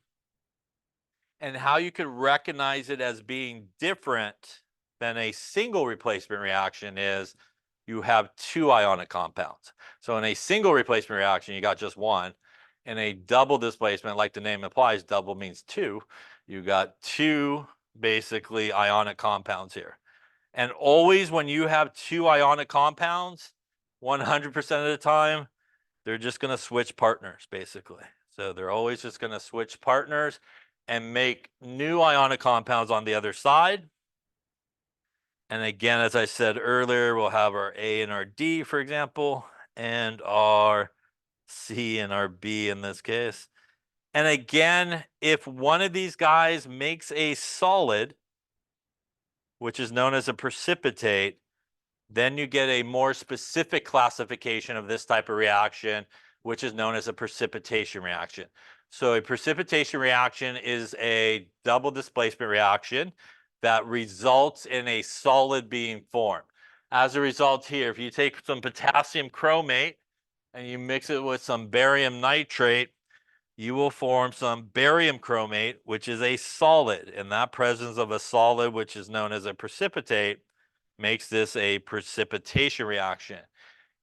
and how you could recognize it as being different than a single replacement reaction is you have 2 ionic compounds. So in a single replacement reaction, you got just 1. In a double displacement, like the name implies, double means 2. You got 2 basically ionic compounds here. And always when you have 2 ionic compounds, 100% of the time, they're just going to switch partners, basically. So they're always just going to switch partners and make new ionic compounds on the other side. And again, as I said earlier, we'll have our A and our D, for example, and our C and our B in this case. And again, if one of these guys makes a solid, which is known as a precipitate, then you get a more specific classification of this type of reaction, which is known as a precipitation reaction. So a precipitation reaction is a double displacement reaction that results in a solid being formed. As a result here, if you take some potassium chromate and you mix it with some barium nitrate, you will form some barium chromate, which is a solid. And that presence of a solid, which is known as a precipitate, makes this a precipitation reaction.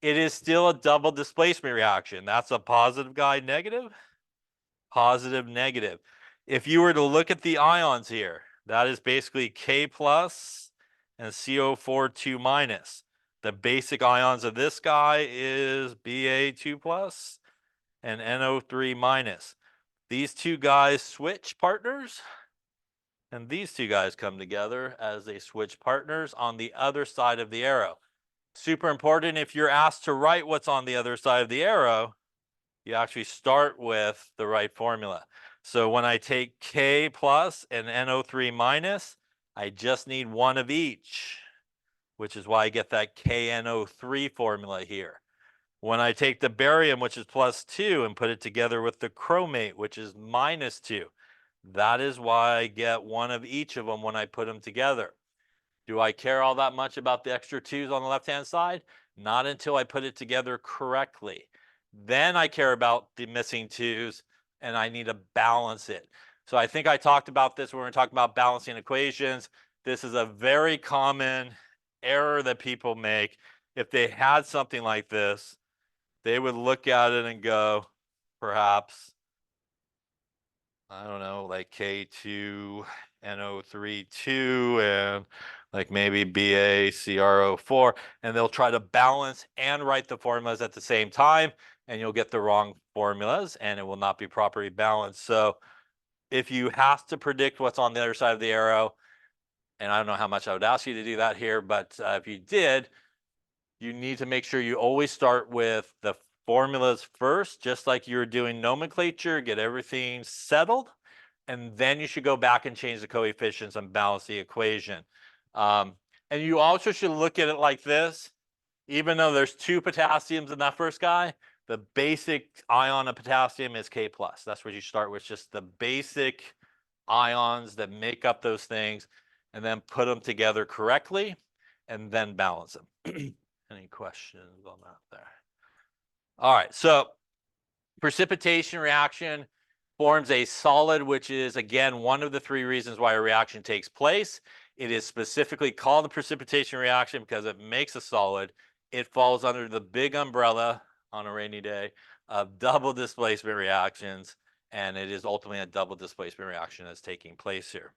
It is still a double displacement reaction. That's a positive guy, negative, positive, negative. If you were to look at the ions here, that is basically K plus and CO4 2 minus. The basic ions of this guy is Ba2+ and NO3-. These two guys switch partners, and these two guys come together as they switch partners on the other side of the arrow. Super important, if you're asked to write what's on the other side of the arrow, you actually start with the right formula. So when I take K plus and NO3-, I just need one of each, which is why I get that KNO3 formula here. When I take the barium, which is +2, and put it together with the chromate, which is -2, that is why I get one of each of them when I put them together. Do I care all that much about the extra 2's on the left-hand side? Not until I put it together correctly. Then I care about the missing 2's, and I need to balance it. So I think I talked about this when we were talking about balancing equations. This is a very common error that people make. If they had something like this, they would look at it and go, perhaps, I don't know, like K2NO3 2 and like maybe BaCrO4, and they'll try to balance and write the formulas at the same time, and you'll get the wrong formulas and it will not be properly balanced. So if you have to predict what's on the other side of the arrow, and I don't know how much I would ask you to do that here, but if you did, you need to make sure you always start with the formulas first, just like you're doing nomenclature, get everything settled, and then you should go back and change the coefficients and balance the equation. And you also should look at it like this. Even though there's 2 potassiums in that first guy, the basic ion of potassium is K+. That's what you start with, just the basic ions that make up those things, and then put them together correctly, and then balance them. Any questions on that there? All right, so precipitation reaction forms a solid, which is, again, one of the 3 reasons why a reaction takes place. It is specifically called the precipitation reaction because it makes a solid. It falls under the big umbrella on a rainy day of double displacement reactions, and it is ultimately a double displacement reaction that's taking place here.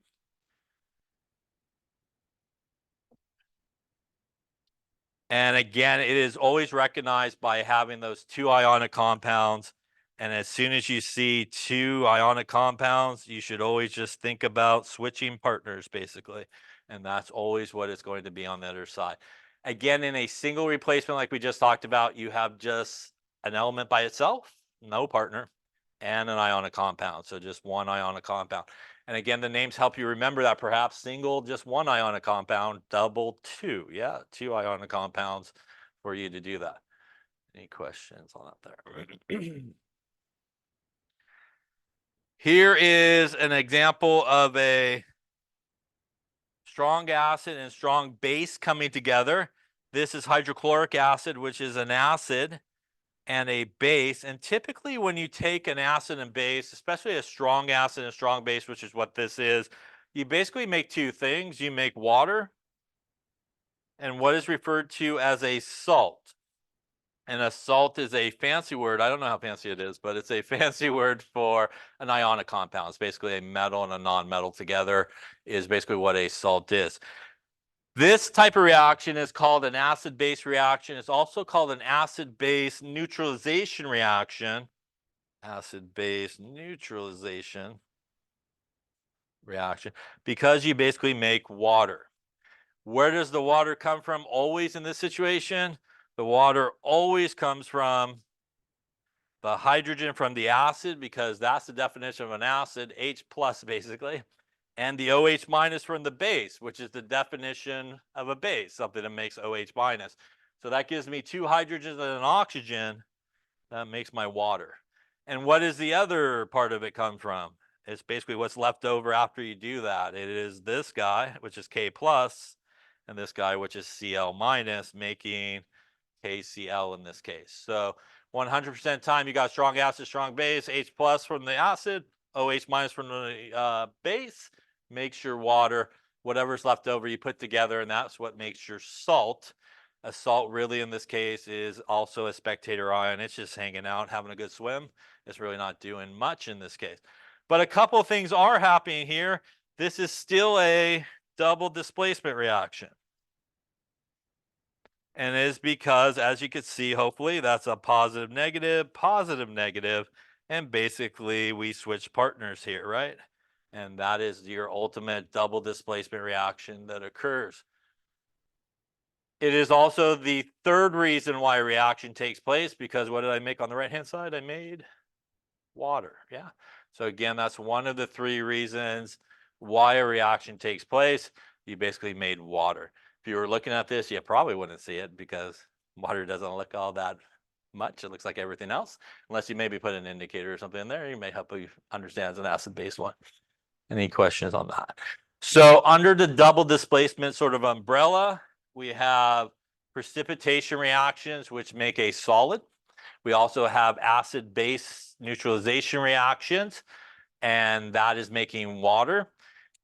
And again, it is always recognized by having those 2 ionic compounds. And as soon as you see 2 ionic compounds, you should always just think about switching partners, basically. And that's always what it's going to be on the other side. Again, in a single replacement, like we just talked about, you have just an element by itself, no partner, and an ionic compound. So just one ionic compound. And again, the names help you remember that. Perhaps single, just one ionic compound, double, 2. Yeah, 2 ionic compounds for you to do that. Any questions on that there? Here is an example of a strong acid and strong base coming together. This is hydrochloric acid, which is an acid and a base. And typically when you take an acid and base, especially a strong acid and a strong base, which is what this is, you basically make 2 things. You make water and what is referred to as a salt. And a salt is a fancy word. I don't know how fancy it is, but it's a fancy word for an ionic compound. It's basically a metal and a non-metal together is basically what a salt is. This type of reaction is called an acid-base reaction. It's also called an acid-base neutralization reaction. Acid-base neutralization reaction, because you basically make water. Where does the water come from always in this situation? The water always comes from the hydrogen from the acid, because that's the definition of an acid, H plus basically, and the OH minus from the base, which is the definition of a base, something that makes OH minus. So that gives me 2 hydrogens and an oxygen. That makes my water. And what does the other part of it come from? It's basically what's left over after you do that. It is this guy, which is K plus, and this guy, which is Cl minus, making KCl in this case. So 100% time you got strong acid, strong base, H plus from the acid, OH minus from the base, makes your water. Whatever's left over you put together, and that's what makes your salt. A salt really in this case is also a spectator ion. It's just hanging out, having a good swim. It's really not doing much in this case. But a couple of things are happening here. This is still a double displacement reaction. And it is because, as you can see, hopefully that's a positive, negative, and basically we switch partners here, right? And that is your ultimate double displacement reaction that occurs. It is also the third reason why a reaction takes place, because what did I make on the right-hand side? I made water, yeah. So again, that's one of the three reasons why a reaction takes place. You basically made water. If you were looking at this, you probably wouldn't see it because water doesn't look all that much. It looks like everything else, unless you maybe put an indicator or something in there. You may help you understand it's an acid-base one. Any questions on that? So under the double displacement sort of umbrella, we have precipitation reactions, which make a solid. We also have acid-base neutralization reactions, and that is making water.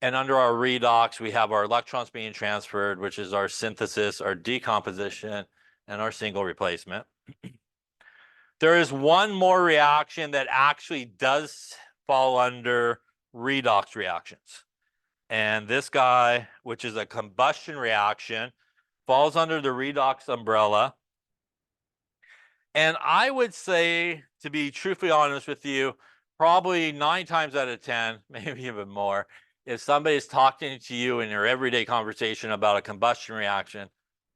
And under our redox, we have our electrons being transferred, which is our synthesis, our decomposition, and our single replacement. There is one more reaction that actually does fall under redox reactions. And this guy, which is a combustion reaction, falls under the redox umbrella. And I would say, to be truthfully honest with you, probably 9 times out of 10, maybe even more, if somebody's talking to you in your everyday conversation about a combustion reaction,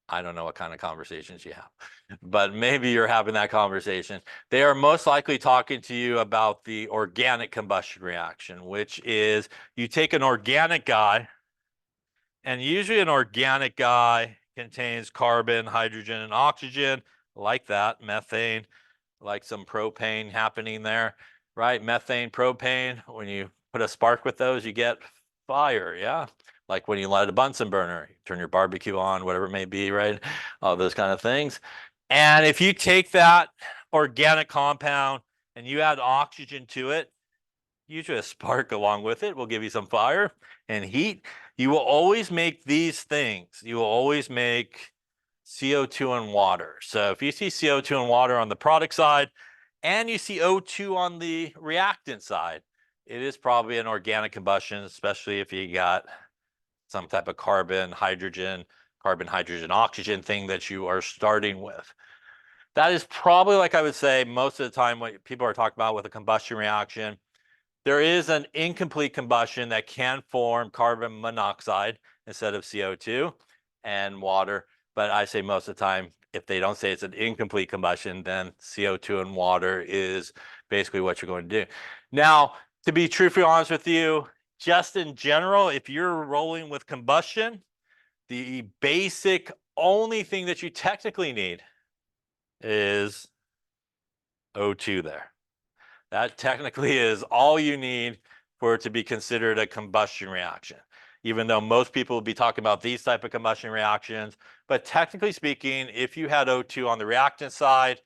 I don't know what kind of conversations you have, but maybe you're having that conversation. They are most likely talking to you about the organic combustion reaction, which is you take an organic guy, and usually an organic guy contains carbon, hydrogen, and oxygen, like that, methane, like some propane happening there, right? Methane, propane, when you put a spark with those, you get fire, yeah? Like when you light a Bunsen burner, you turn your barbecue on, whatever it may be, right? All those kind of things. And if you take that organic compound and you add oxygen to it, usually a spark along with it will give you some fire and heat. You will always make these things. You will always make CO2 and water. So if you see CO2 and water on the product side and you see O2 on the reactant side, it is probably an organic combustion, especially if you got some type of carbon, hydrogen, oxygen thing that you are starting with. That is probably, like I would say, most of the time what people are talking about with a combustion reaction. There is an incomplete combustion that can form carbon monoxide instead of CO2 and water. But I say most of the time, if they don't say it's an incomplete combustion, then CO2 and water is basically what you're going to do. Now, to be truthfully honest with you, just in general, if you're rolling with combustion, the basic only thing that you technically need is O2 there. That technically is all you need for it to be considered a combustion reaction, even though most people would be talking about these type of combustion reactions. But technically speaking, if you had O2 on the reactant side,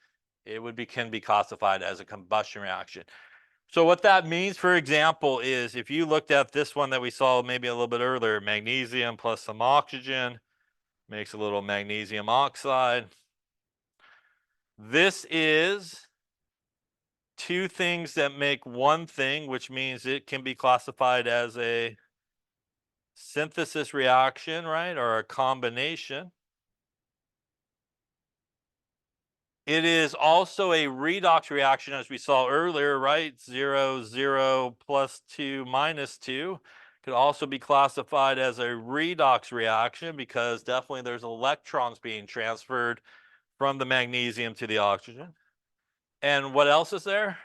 it can be classified as a combustion reaction. So what that means, for example, is if you looked at this one that we saw maybe a little bit earlier, magnesium plus some oxygen makes a little magnesium oxide. This is two things that make one thing, which means it can be classified as a synthesis reaction, right? Or a combination. It is also a redox reaction, as we saw earlier, right? 0, 0, plus 2, minus 2. Could also be classified as a redox reaction because definitely there's electrons being transferred from the magnesium to the oxygen. And what else is there?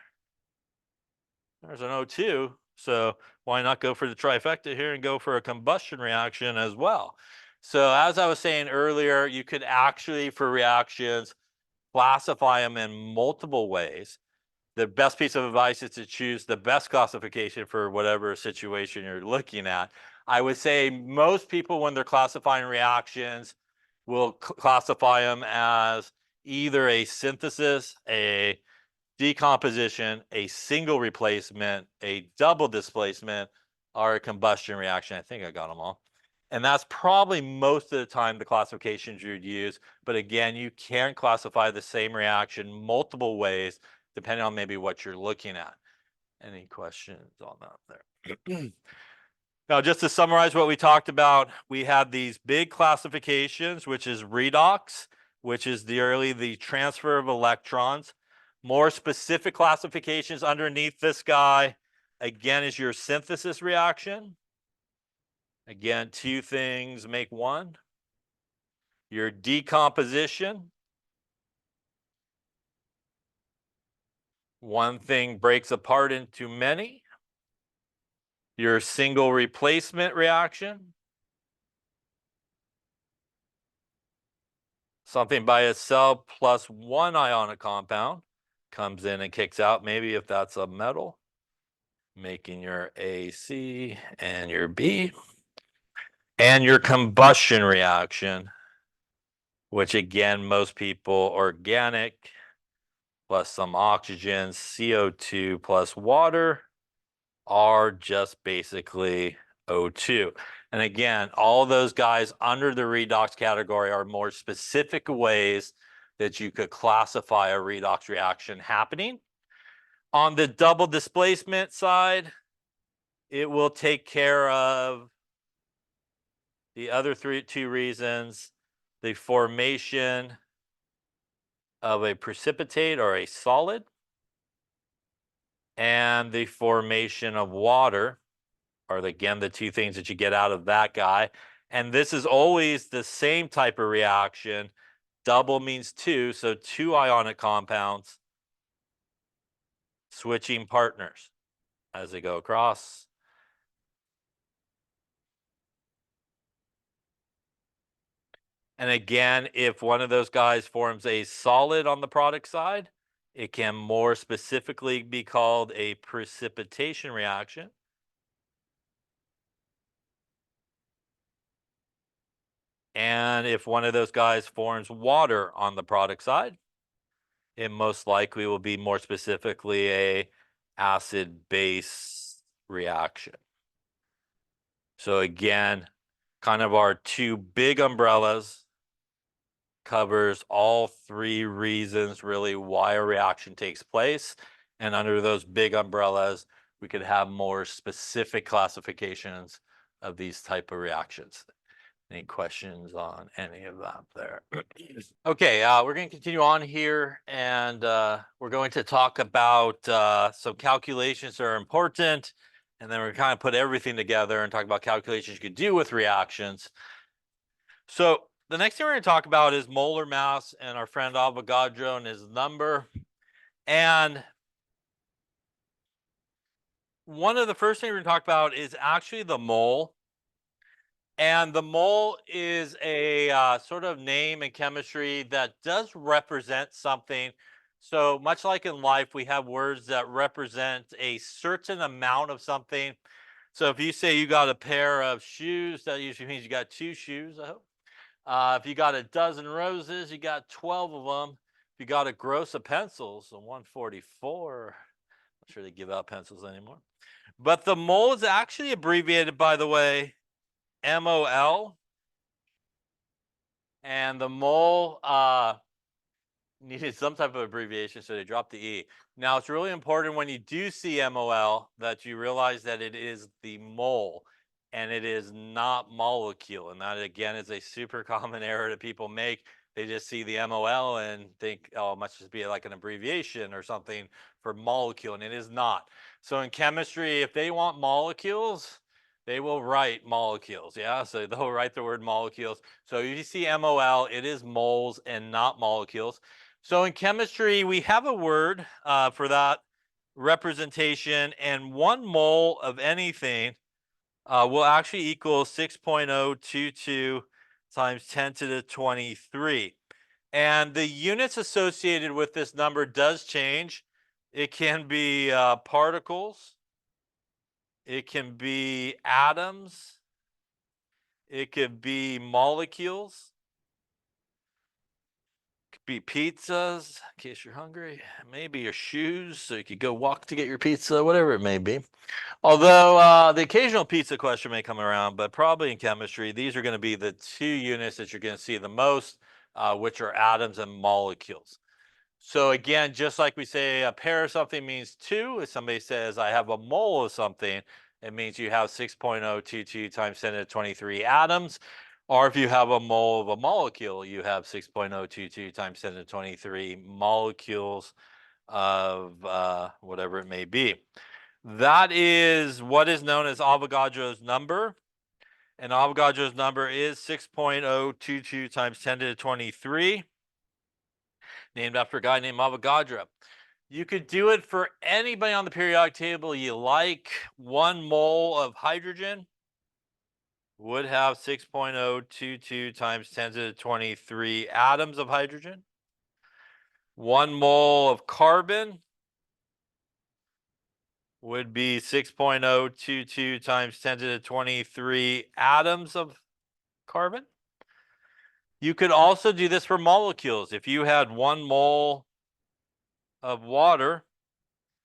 There's an O2, so why not go for the trifecta here and go for a combustion reaction as well? So as I was saying earlier, you could actually, for reactions, classify them in multiple ways. The best piece of advice is to choose the best classification for whatever situation you're looking at. I would say most people, when they're classifying reactions, will classify them as either a synthesis, a decomposition, a single replacement, a double displacement, or a combustion reaction. I think I got them all. And that's probably most of the time the classifications you'd use. But again, you can classify the same reaction multiple ways, depending on maybe what you're looking at. Any questions on that there? Now, just to summarize what we talked about, we have these big classifications, which is redox, which is the transfer of electrons. More specific classifications underneath this guy, again, is your synthesis reaction. Again, two things make one. Your decomposition. One thing breaks apart into many. Your single replacement reaction. Something by itself plus one ionic compound comes in and kicks out, maybe if that's a metal, making your AC and your B. And your combustion reaction, which again, most people, organic plus some oxygen, CO2 plus water, are just basically O2. And again, all those guys under the redox category are more specific ways that you could classify a redox reaction happening. On the double displacement side, it will take care of the other two reasons: the formation of a precipitate or a solid, and the formation of water are, again, the two things that you get out of that guy. And this is always the same type of reaction. Double means two, so two ionic compounds switching partners as they go across. And again, if one of those guys forms a solid on the product side, it can more specifically be called a precipitation reaction. And if one of those guys forms water on the product side, it most likely will be more specifically a acid-base reaction. So again, kind of our two big umbrellas covers all three reasons really why a reaction takes place. And under those big umbrellas, we could have more specific classifications of these type of reactions. Any questions on any of that there? Okay, we're going to continue on here, and we're going to talk about some calculations that are important, and then we're kind of put everything together and talk about calculations you could do with reactions. So the next thing we're going to talk about is molar mass and our friend Avogadro and his number. And one of the first things we're going to talk about is actually the mole. And the mole is a sort of name in chemistry that does represent something. So much like in life, we have words that represent a certain amount of something. So if you say you got a pair of shoes, that usually means you got two shoes, I hope. If you got a dozen roses, you got 12 of them. If you got a gross of pencils, a 144, not sure they give out pencils anymore. But the mole is actually abbreviated, by the way, MOL. And the mole needed some type of abbreviation, so they dropped the E. Now, it's really important when you do see MOL that you realize that it is the mole and it is not molecule. And that, again, is a super common error that people make. They just see the MOL and think, oh, it must just be like an abbreviation or something for molecule, and it is not. So in chemistry, if they want molecules, they will write molecules, yeah? So they'll write the word molecules. So if you see MOL, it is moles and not molecules. So in chemistry, we have a word for that representation, and 1 mole of anything will actually equal 6.022 times 10 to the 23. And the units associated with this number does change. It can be particles. It can be atoms. It could be molecules. It could be pizzas, in case you're hungry. Maybe your shoes, so you could go walk to get your pizza, whatever it may be. Although the occasional pizza question may come around, but probably in chemistry, these are going to be the 2 units that you're going to see the most, which are atoms and molecules. So again, just like we say a pair of something means 2, if somebody says I have a mole of something, it means you have 6.022 times 10 to the 23 atoms. Or if you have a mole of a molecule, you have 6.022 times 10 to the 23 molecules of whatever it may be. That is what is known as Avogadro's number. And Avogadro's number is 6.022 times 10 to the 23, named after a guy named Avogadro. You could do it for anybody on the periodic table you like. 1 mole of hydrogen would have 6.022 times 10 to the 23 atoms of hydrogen. 1 mole of carbon would be 6.022 times 10 to the 23 atoms of carbon. You could also do this for molecules. If you had 1 mole of water,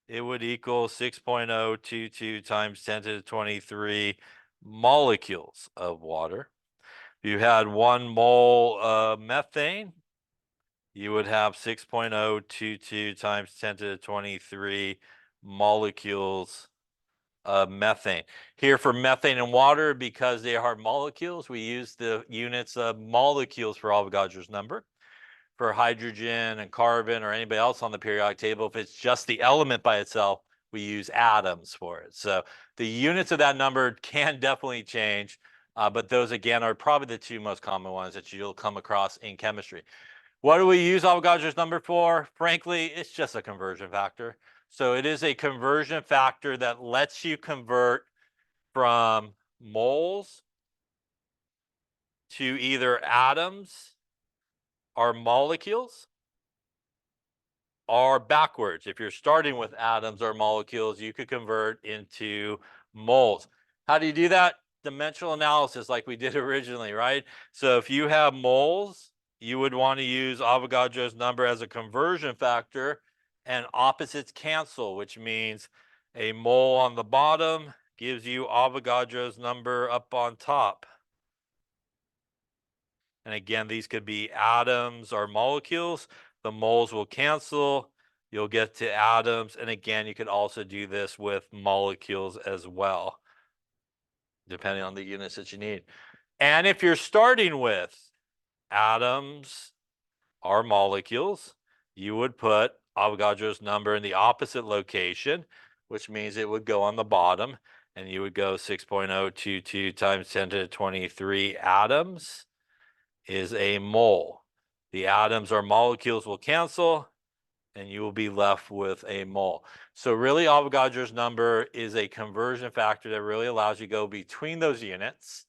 it would equal 6.022 times 10 to the 23 molecules of water. If you had 1 mole of methane, you would have 6.022 times 10 to the 23 molecules of methane. Here for methane and water, because they are molecules, we use the units of molecules for Avogadro's number. For hydrogen and carbon or anybody else on the periodic table, if it's just the element by itself, we use atoms for it. So the units of that number can definitely change, but those again are probably the 2 most common ones that you'll come across in chemistry. What do we use Avogadro's number for? Frankly, it's just a conversion factor. So it is a conversion factor that lets you convert from moles to either atoms or molecules, or backwards. If you're starting with atoms or molecules, you could convert into moles. How do you do that? Dimensional analysis, like we did originally, right? So if you have moles, you would want to use Avogadro's number as a conversion factor, and opposites cancel, which means a mole on the bottom gives you Avogadro's number up on top. And again, these could be atoms or molecules. The moles will cancel. You'll get to atoms. And again, you could also do this with molecules as well, depending on the units that you need. And if you're starting with atoms or molecules, you would put Avogadro's number in the opposite location, which means it would go on the bottom, and you would go 6.022 times 10 to the 23 atoms is a mole. The atoms or molecules will cancel, and you will be left with a mole. So really, Avogadro's number is a conversion factor that really allows you to go between those units.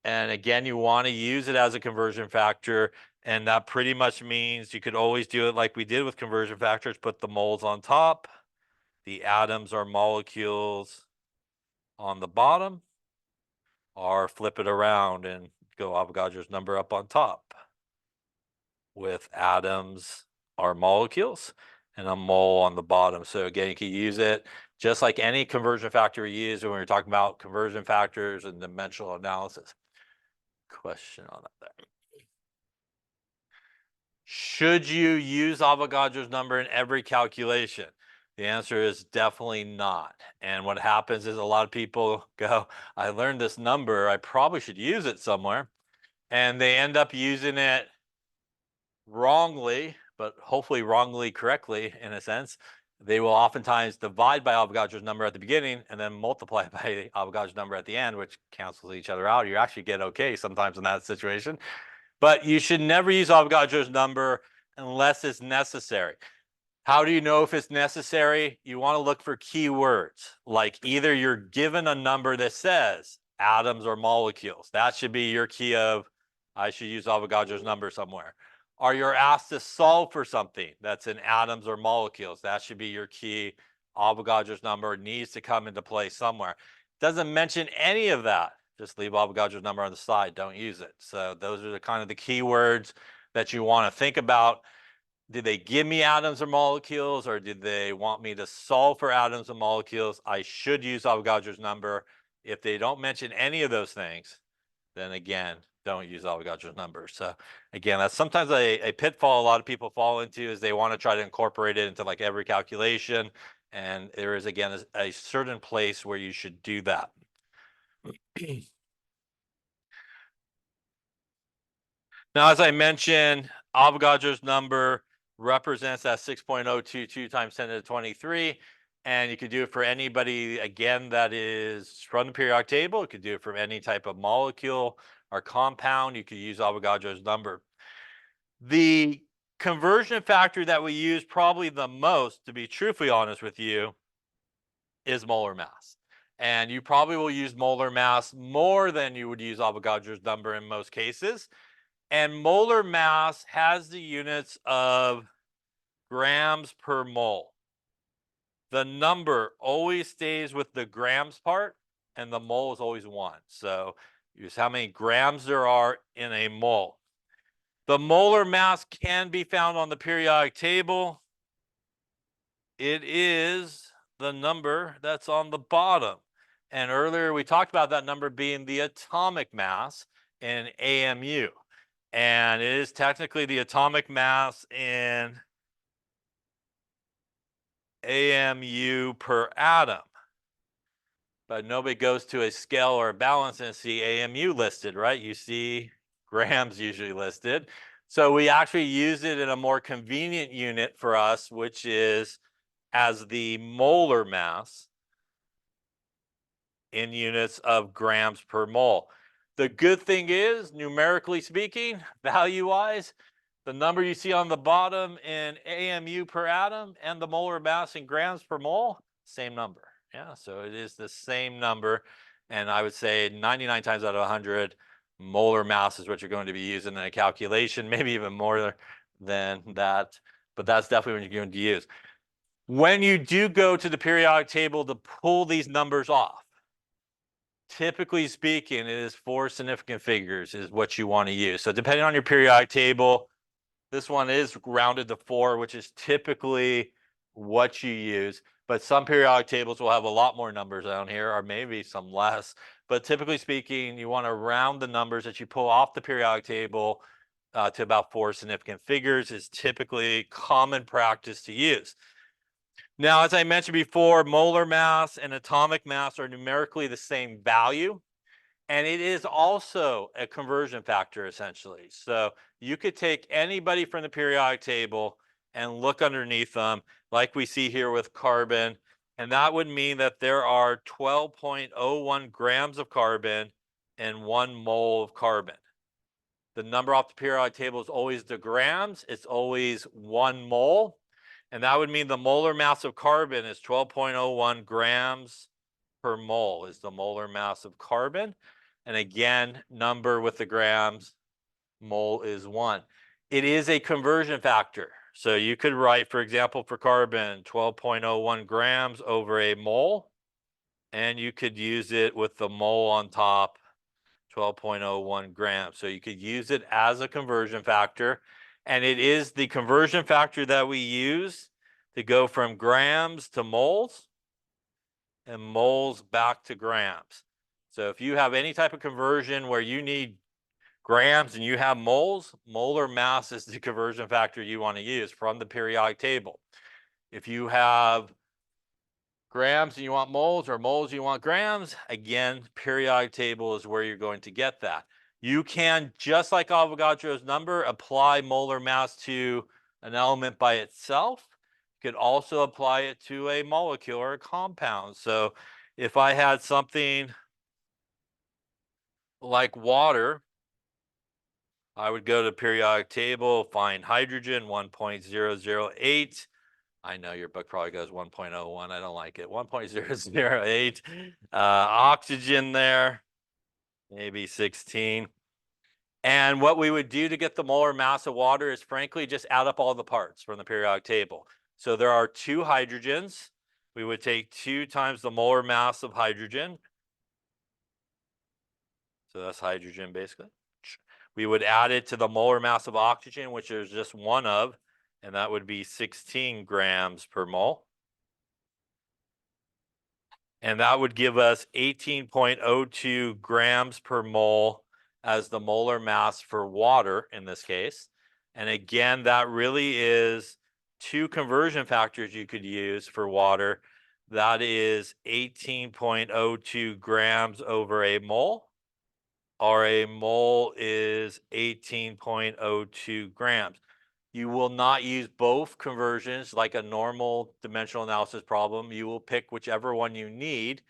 And again, you want to use it as a conversion factor, and that pretty much means you could always do it like we did with conversion factors, put the moles on top, the atoms or molecules on the bottom, or flip it around and go Avogadro's number up on top with atoms or molecules and a mole on the bottom. So again, you can use it just like any conversion factor we use when we're talking about conversion factors and dimensional analysis. Question on that there. Should you use Avogadro's number in every calculation? The answer is definitely not. And what happens is a lot of people go, I learned this number, I probably should use it somewhere. And they end up using it wrongly, but hopefully wrongly correctly in a sense. They will oftentimes divide by Avogadro's number at the beginning and then multiply by Avogadro's number at the end, which cancels each other out. You actually get okay sometimes in that situation. But you should never use Avogadro's number unless it's necessary. How do you know if it's necessary? You want to look for keywords, like either you're given a number that says atoms or molecules. That should be your key of, I should use Avogadro's number somewhere. Or you're asked to solve for something that's in atoms or molecules. That should be your key. Avogadro's number needs to come into play somewhere. Doesn't mention any of that. Just leave Avogadro's number on the side. Don't use it. So those are the kind of the keywords that you want to think about. Did they give me atoms or molecules, or did they want me to solve for atoms and molecules? I should use Avogadro's number. If they don't mention any of those things, then again, don't use Avogadro's number. So again, that's sometimes a pitfall a lot of people fall into, is they want to try to incorporate it into like every calculation. And there is, again, a certain place where you should do that. Now, as I mentioned, Avogadro's number represents that 6.022 times 10 to the 23. And you could do it for anybody, again, that is from the periodic table. You could do it from any type of molecule or compound. You could use Avogadro's number. The conversion factor that we use probably the most, to be truthfully honest with you, is molar mass. And you probably will use molar mass more than you would use Avogadro's number in most cases. And molar mass has the units of grams per mole. The number always stays with the grams part, and the mole is always 1. So use how many grams there are in a mole. The molar mass can be found on the periodic table. It is the number that's on the bottom. And earlier we talked about that number being the atomic mass in AMU. And it is technically the atomic mass in AMU per atom. But nobody goes to a scale or a balance and see AMU listed, right? You see grams usually listed. So we actually use it in a more convenient unit for us, which is as the molar mass in units of grams per mole. The good thing is, numerically speaking, value-wise, the number you see on the bottom in AMU per atom and the molar mass in grams per mole, same number. Yeah, so it is the same number. And I would say 99 times out of 100, molar mass is what you're going to be using in a calculation, maybe even more than that. But that's definitely what you're going to use. When you do go to the periodic table to pull these numbers off, typically speaking, it is 4 significant figures is what you want to use. So depending on your periodic table, this one is rounded to 4, which is typically what you use. But some periodic tables will have a lot more numbers down here, or maybe some less. But typically speaking, you want to round the numbers that you pull off the periodic table to about 4 significant figures is typically common practice to use. Now, as I mentioned before, molar mass and atomic mass are numerically the same value. And it is also a conversion factor, essentially. So you could take anybody from the periodic table and look underneath them, like we see here with carbon. And that would mean that there are 12.01 grams of carbon in 1 mole of carbon. The number off the periodic table is always the grams. It's always 1 mole. And that would mean the molar mass of carbon is 12.01 grams per mole is the molar mass of carbon. And again, number with the grams, mole is 1. It is a conversion factor. So you could write, for example, for carbon, 12.01 grams over a mole. And you could use it with the mole on top, 12.01 grams. So you could use it as a conversion factor. And it is the conversion factor that we use to go from grams to moles and moles back to grams. So if you have any type of conversion where you need grams and you have moles, molar mass is the conversion factor you want to use from the periodic table. If you have grams and you want moles, or moles you want grams, again, periodic table is where you're going to get that. You can, just like Avogadro's number, apply molar mass to an element by itself. You could also apply it to a molecule or a compound. So if I had something like water, I would go to the periodic table, find hydrogen, 1.008. I know your book probably goes 1.01. I don't like it. 1.008. Oxygen there, maybe 16. And what we would do to get the molar mass of water is, frankly, just add up all the parts from the periodic table. So there are 2 hydrogens. We would take 2 times the molar mass of hydrogen. So that's hydrogen, basically. We would add it to the molar mass of oxygen, which there's just 1 of, and that would be 16 grams per mole. And that would give us 18.02 grams per mole as the molar mass for water in this case. And again, that really is 2 conversion factors you could use for water. That is 18.02 grams over a mole. or a mole is 18.02 grams. You will not use both conversions like a normal dimensional analysis problem. You will pick whichever one you need.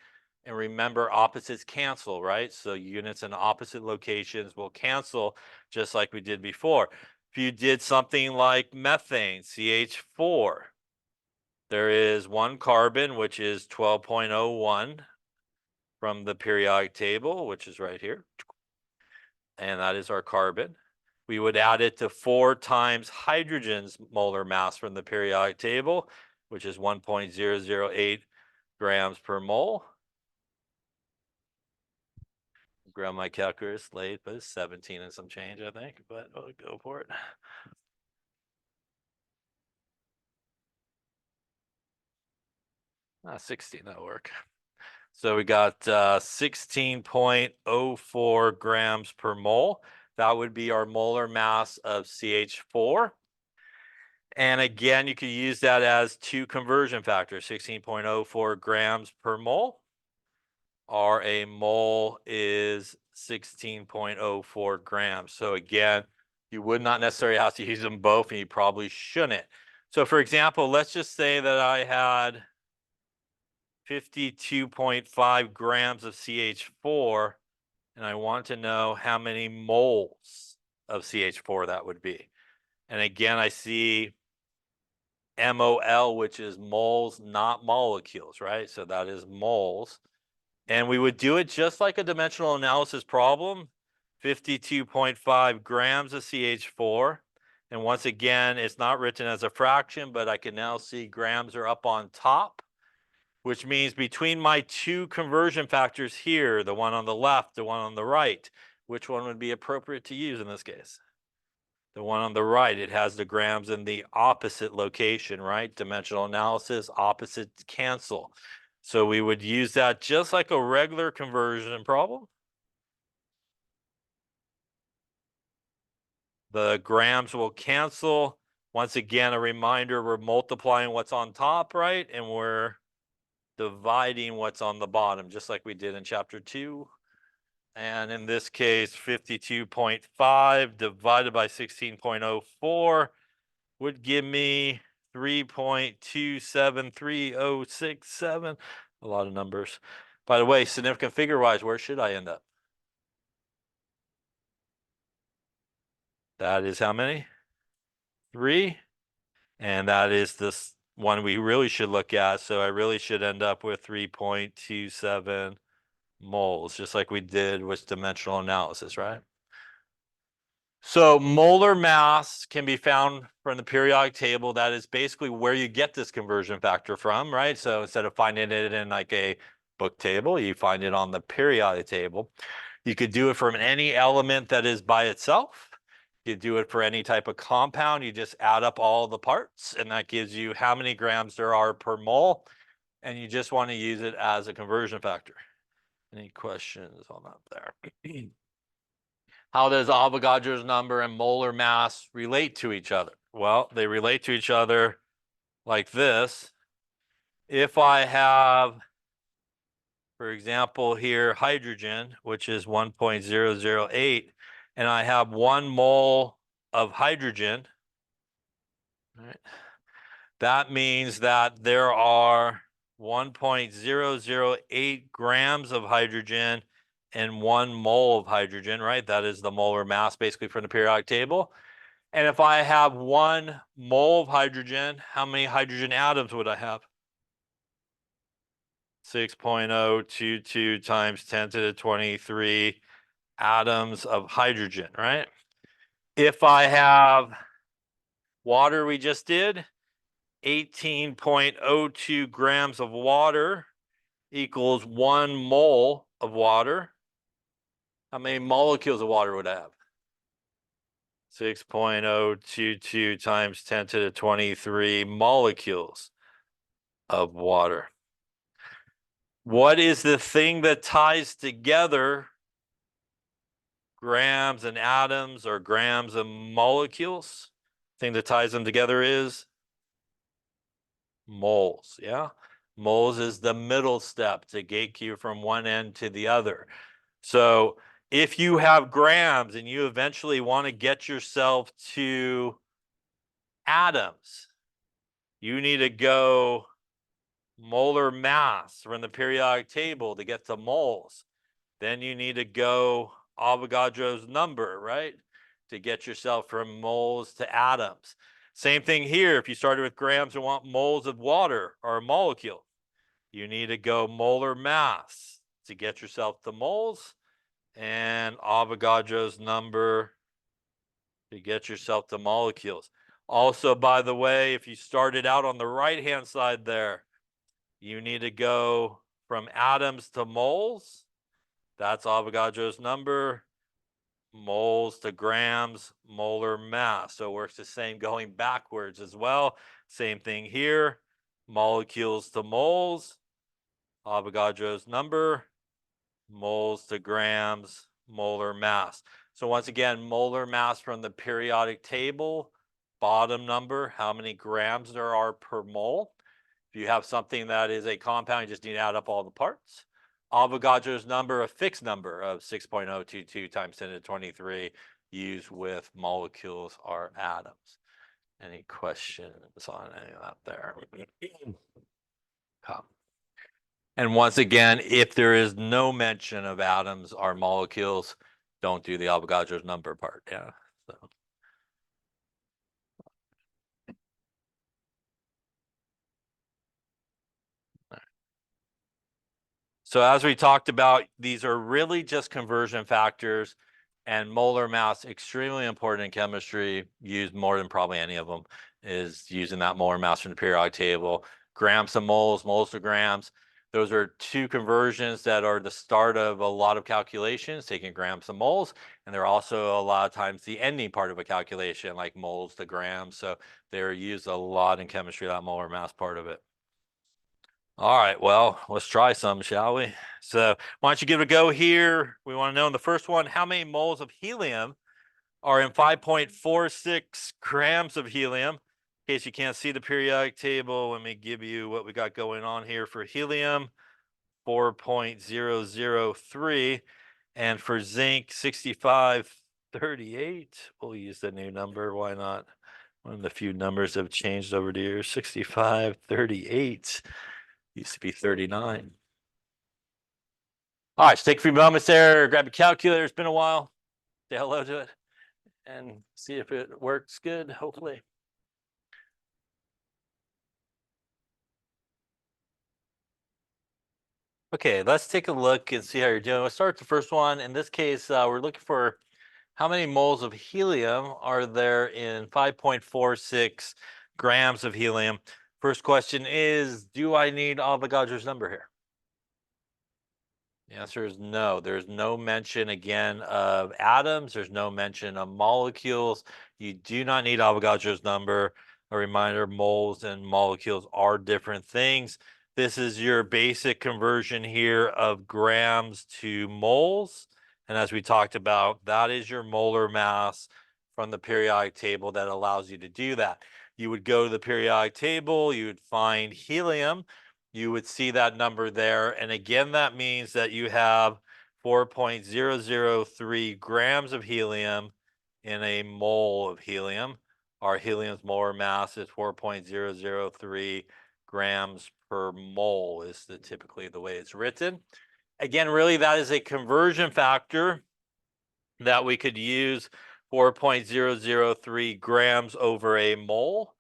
And remember, opposites cancel, right? So units in opposite locations will cancel just like we did before. If you did something like methane, CH4, there is one carbon, which is 12.01 from the periodic table, which is right here. And that is our carbon. We would add it to 4 times hydrogen's molar mass from the periodic table, which is 1.008 grams per mole. Grab my calculator, it's late, but it's 17 and some change, I think, but I'll go for it. Ah, 16, that'll work. So we got 16.04 grams per mole. That would be our molar mass of CH4. And again, you could use that as 2 conversion factors, 16.04 grams per mole, or a mole is 16.04 grams. So again, you would not necessarily have to use them both, and you probably shouldn't. So for example, let's just say that I had 52.5 grams of CH4, and I want to know how many moles of CH4 that would be. And again, I see MOL, which is moles, not molecules, right? So that is moles. And we would do it just like a dimensional analysis problem, 52.5 grams of CH4. And once again, it's not written as a fraction, but I can now see grams are up on top, which means between my 2 conversion factors here, the one on the left, the one on the right, which one would be appropriate to use in this case? The one on the right, it has the grams in the opposite location, right? Dimensional analysis, opposites cancel. So we would use that just like a regular conversion problem. The grams will cancel. Once again, a reminder, we're multiplying what's on top, right? And we're dividing what's on the bottom, just like we did in chapter 2. And in this case, 52.5 divided by 16.04 would give me 3.273067. A lot of numbers. By the way, significant figure-wise, where should I end up? That is how many? 3. And that is this one we really should look at. So I really should end up with 3.27 moles, just like we did with dimensional analysis, right? So molar mass can be found from the periodic table. That is basically where you get this conversion factor from, right? So instead of finding it in like a book table, you find it on the periodic table. You could do it from any element that is by itself. You do it for any type of compound. You just add up all the parts, and that gives you how many grams there are per mole. And you just want to use it as a conversion factor. Any questions on that there? How does Avogadro's number and molar mass relate to each other? Well, they relate to each other like this. If I have, for example, here hydrogen, which is 1.008, and I have 1 mole of hydrogen, right? That means that there are 1.008 grams of hydrogen and 1 mole of hydrogen, right? That is the molar mass basically from the periodic table. And if I have 1 mole of hydrogen, how many hydrogen atoms would I have? 6.022 times 10 to the 23 atoms of hydrogen, right? If I have water, we just did 18.02 grams of water equals 1 mole of water. How many molecules of water would I have? 6.022 times 10 to the 23 molecules of water. What is the thing that ties together grams and atoms or grams and molecules? The thing that ties them together is moles, yeah? Moles is the middle step to get you from one end to the other. So if you have grams and you eventually want to get yourself to atoms, you need to go molar mass from the periodic table to get to moles. Then you need to go Avogadro's number, right? To get yourself from moles to atoms. Same thing here. If you started with grams and want moles of water or a molecule, you need to go molar mass to get yourself to moles and Avogadro's number to get yourself to molecules. Also, by the way, if you started out on the right-hand side there, you need to go from atoms to moles. That's Avogadro's number. Moles to grams, molar mass. So it works the same going backwards as well. Same thing here. Molecules to moles. Avogadro's number. Moles to grams, molar mass. So once again, molar mass from the periodic table, bottom number, how many grams there are per mole. If you have something that is a compound, you just need to add up all the parts. Avogadro's number, a fixed number of 6.022 times 10 to the 23 used with molecules or atoms. Any questions on any of that there? Come. And once again, if there is no mention of atoms or molecules, don't do the Avogadro's number part. Yeah. So as we talked about, these are really just conversion factors, and molar mass, extremely important in chemistry, used more than probably any of them, is using that molar mass from the periodic table. Grams to moles, moles to grams. Those are two conversions that are the start of a lot of calculations, taking grams to moles, and they're also a lot of times the ending part of a calculation, like moles to grams. So they're used a lot in chemistry, that molar mass part of it. All right, well, let's try some, shall we? So why don't you give it a go here? We want to know in the first one, how many moles of helium are in 5.46 grams of helium? In case you can't see the periodic table, let me give you what we got going on here for helium, 4.003, and for zinc, 6538. We'll use the new number, why not? One of the few numbers have changed over the years, 6538. Used to be 39. All right, so take a few moments there, grab your calculator. It's been a while. Say hello to it and see if it works good, hopefully. Okay, let's take a look and see how you're doing. Let's start with the first one. In this case, we're looking for how many moles of helium are there in 5.46 grams of helium. First question is, do I need Avogadro's number here? The answer is no. There's no mention again of atoms. There's no mention of molecules. You do not need Avogadro's number. A reminder, moles and molecules are different things. This is your basic conversion here of grams to moles. And as we talked about, that is your molar mass from the periodic table that allows you to do that. You would go to the periodic table, you would find helium, you would see that number there. And again, that means that you have 4.003 grams of helium in a mole of helium. Our helium's molar mass is 4.003 grams per mole is typically the way it's written. Again, really, that is a conversion factor that we could use 4.003 grams over a mole,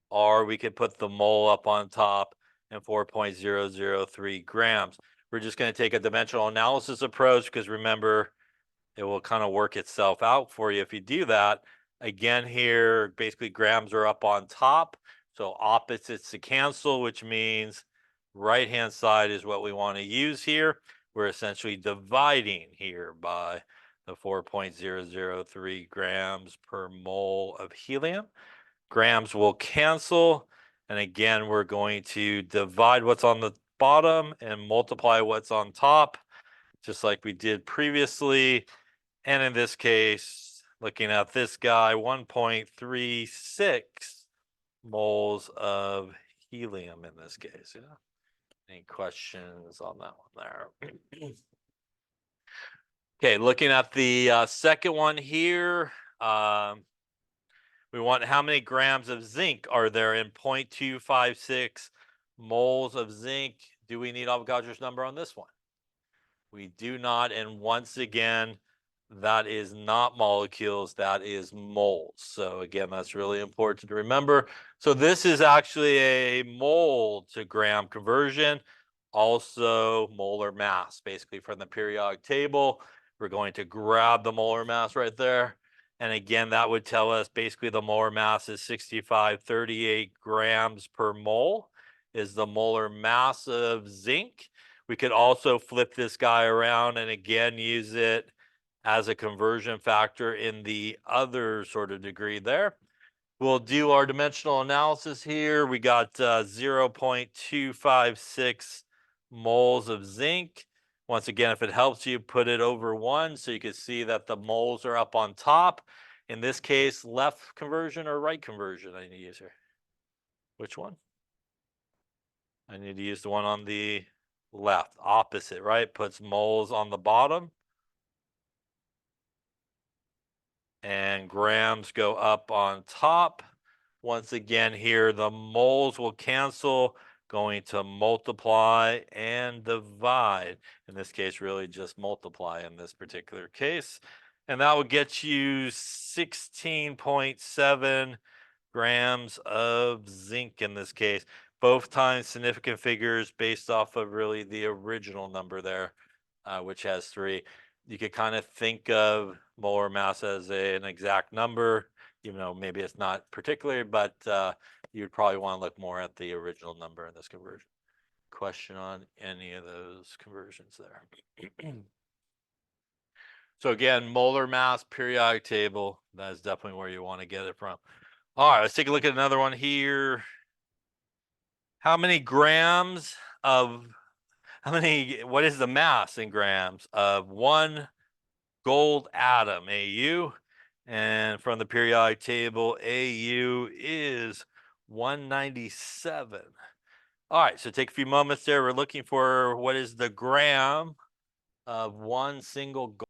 or we could put the mole up on top and 4.003 grams. We're just going to take a dimensional analysis approach because remember, it will kind of work itself out for you if you do that. Again, here, basically grams are up on top. So opposites to cancel, which means right-hand side is what we want to use here. We're essentially dividing here by the 4.003 grams per mole of helium. Grams will cancel. And again, we're going to divide what's on the bottom and multiply what's on top, just like we did previously. And in this case, looking at this guy, 1.36 moles of helium in this case. Yeah. Any questions on that one there? Okay, looking at the second one here, we want how many grams of zinc are there in 0.256 moles of zinc. Do we need Avogadro's number on this one? We do not. And once again, that is not molecules, that is moles. So again, that's really important to remember. So this is actually a mole to gram conversion, also molar mass, basically from the periodic table. We're going to grab the molar mass right there. And again, that would tell us basically the molar mass is 6538 grams per mole is the molar mass of zinc. We could also flip this guy around and again use it as a conversion factor in the other sort of degree there. We'll do our dimensional analysis here. We got 0.256 moles of zinc. Once again, if it helps you, put it over 1 so you can see that the moles are up on top. In this case, left conversion or right conversion I need to use here? Which one? I need to use the one on the left, opposite, right? Puts moles on the bottom. And grams go up on top. Once again here, the moles will cancel, going to multiply and divide. In this case, really just multiply in this particular case. And that would get you 16.7 grams of zinc in this case. Both times significant figures based off of really the original number there, which has 3. You could kind of think of molar mass as an exact number, even though maybe it's not particularly, but you'd probably want to look more at the original number in this conversion. Question on any of those conversions there? So again, molar mass, periodic table, that is definitely where you want to get it from. All right, let's take a look at another one here. What is the mass in grams of one gold atom, AU? And from the periodic table, AU is 197. All right, so take a few moments there. We're looking for what is the gram of one single gold.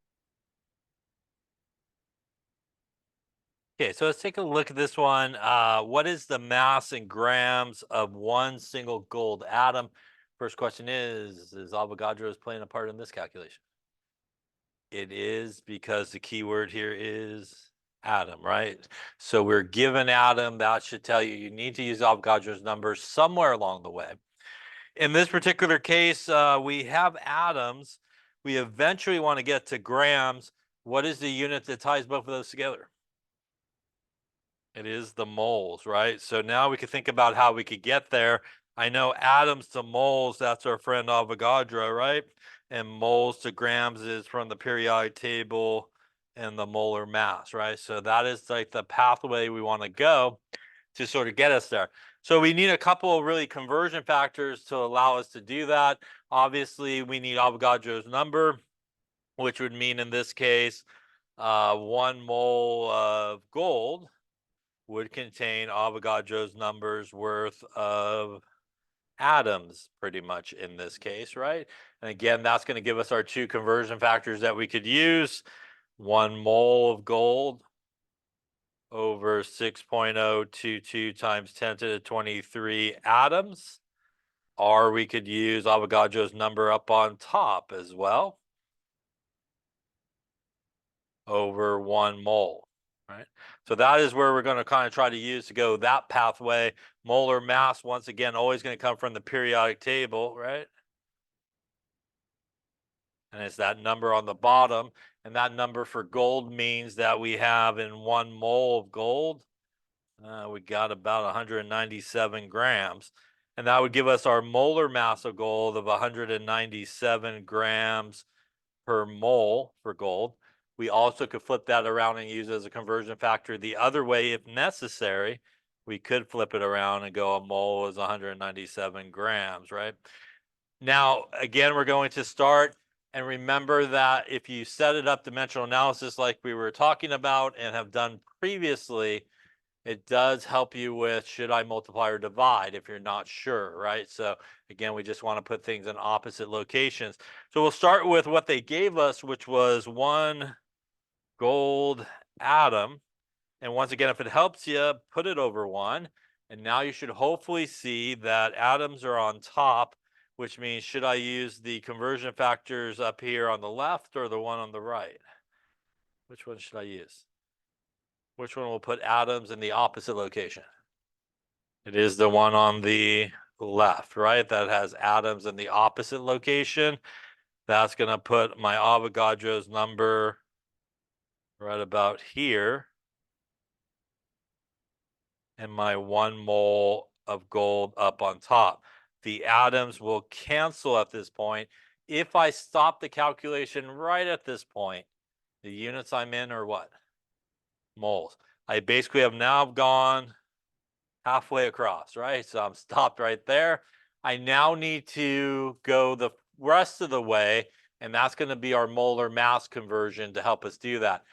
Okay, so let's take a look at this one. What is the mass in grams of one single gold atom? First question is Avogadro's playing a part in this calculation? It is, because the key word here is atom, right? So we're given atom. That should tell you need to use Avogadro's number somewhere along the way. In this particular case, we have atoms. We eventually want to get to grams. What is the unit that ties both of those together? It is the moles, right? So now we can think about how we could get there. I know atoms to moles, that's our friend Avogadro, right? And moles to grams is from the periodic table and the molar mass, right? So that is like the pathway we want to go to sort of get us there. So we need a couple of really conversion factors to allow us to do that. Obviously, we need Avogadro's number, which would mean in this case, 1 mole of gold would contain Avogadro's numbers worth of atoms, pretty much in this case, right? And again, that's going to give us our 2 conversion factors that we could use. 1 mole of gold over 6.022 times 10 to the 23 atoms. Or we could use Avogadro's number up on top as well, over 1 mole. Right. So that is where we're going to kind of try to use to go that pathway. Molar mass, once again, always going to come from the periodic table, right? And it's that number on the bottom. And that number for gold means that we have in 1 mole of gold, we got about 197 grams. And that would give us our molar mass of gold of 197 grams per mole for gold. We also could flip that around and use it as a conversion factor the other way if necessary. We could flip it around and go a mole is 197 grams, right? Now, again, we're going to start, and remember that if you set it up dimensional analysis like we were talking about and have done previously, it does help you with should I multiply or divide if you're not sure, right? So again, we just want to put things in opposite locations. So we'll start with what they gave us, which was 1 gold atom. And once again, if it helps you, put it over 1. And now you should hopefully see that atoms are on top, which means should I use the conversion factors up here on the left or the one on the right? Which one should I use? Which one will put atoms in the opposite location? It is the one on the left, right? That has atoms in the opposite location. That's going to put my Avogadro's number right about here. And my 1 mole of gold up on top. The atoms will cancel at this point. If I stop the calculation right at this point, the units I'm in are what? Moles. I basically have now gone halfway across, right? So I'm stopped right there. I now need to go the rest of the way, and that's going to be our molar mass conversion to help us do that.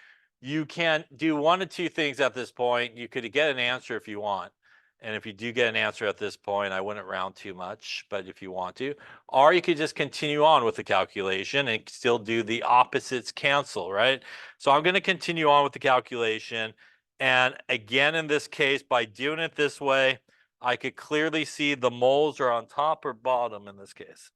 You can do one of two things at this point. You could get an answer if you want. And if you do get an answer at this point, I wouldn't round too much, but if you want to, or you could just continue on with the calculation and still do the opposites cancel, right? So I'm going to continue on with the calculation. And again, in this case, by doing it this way, I could clearly see the moles are on top or bottom in this case.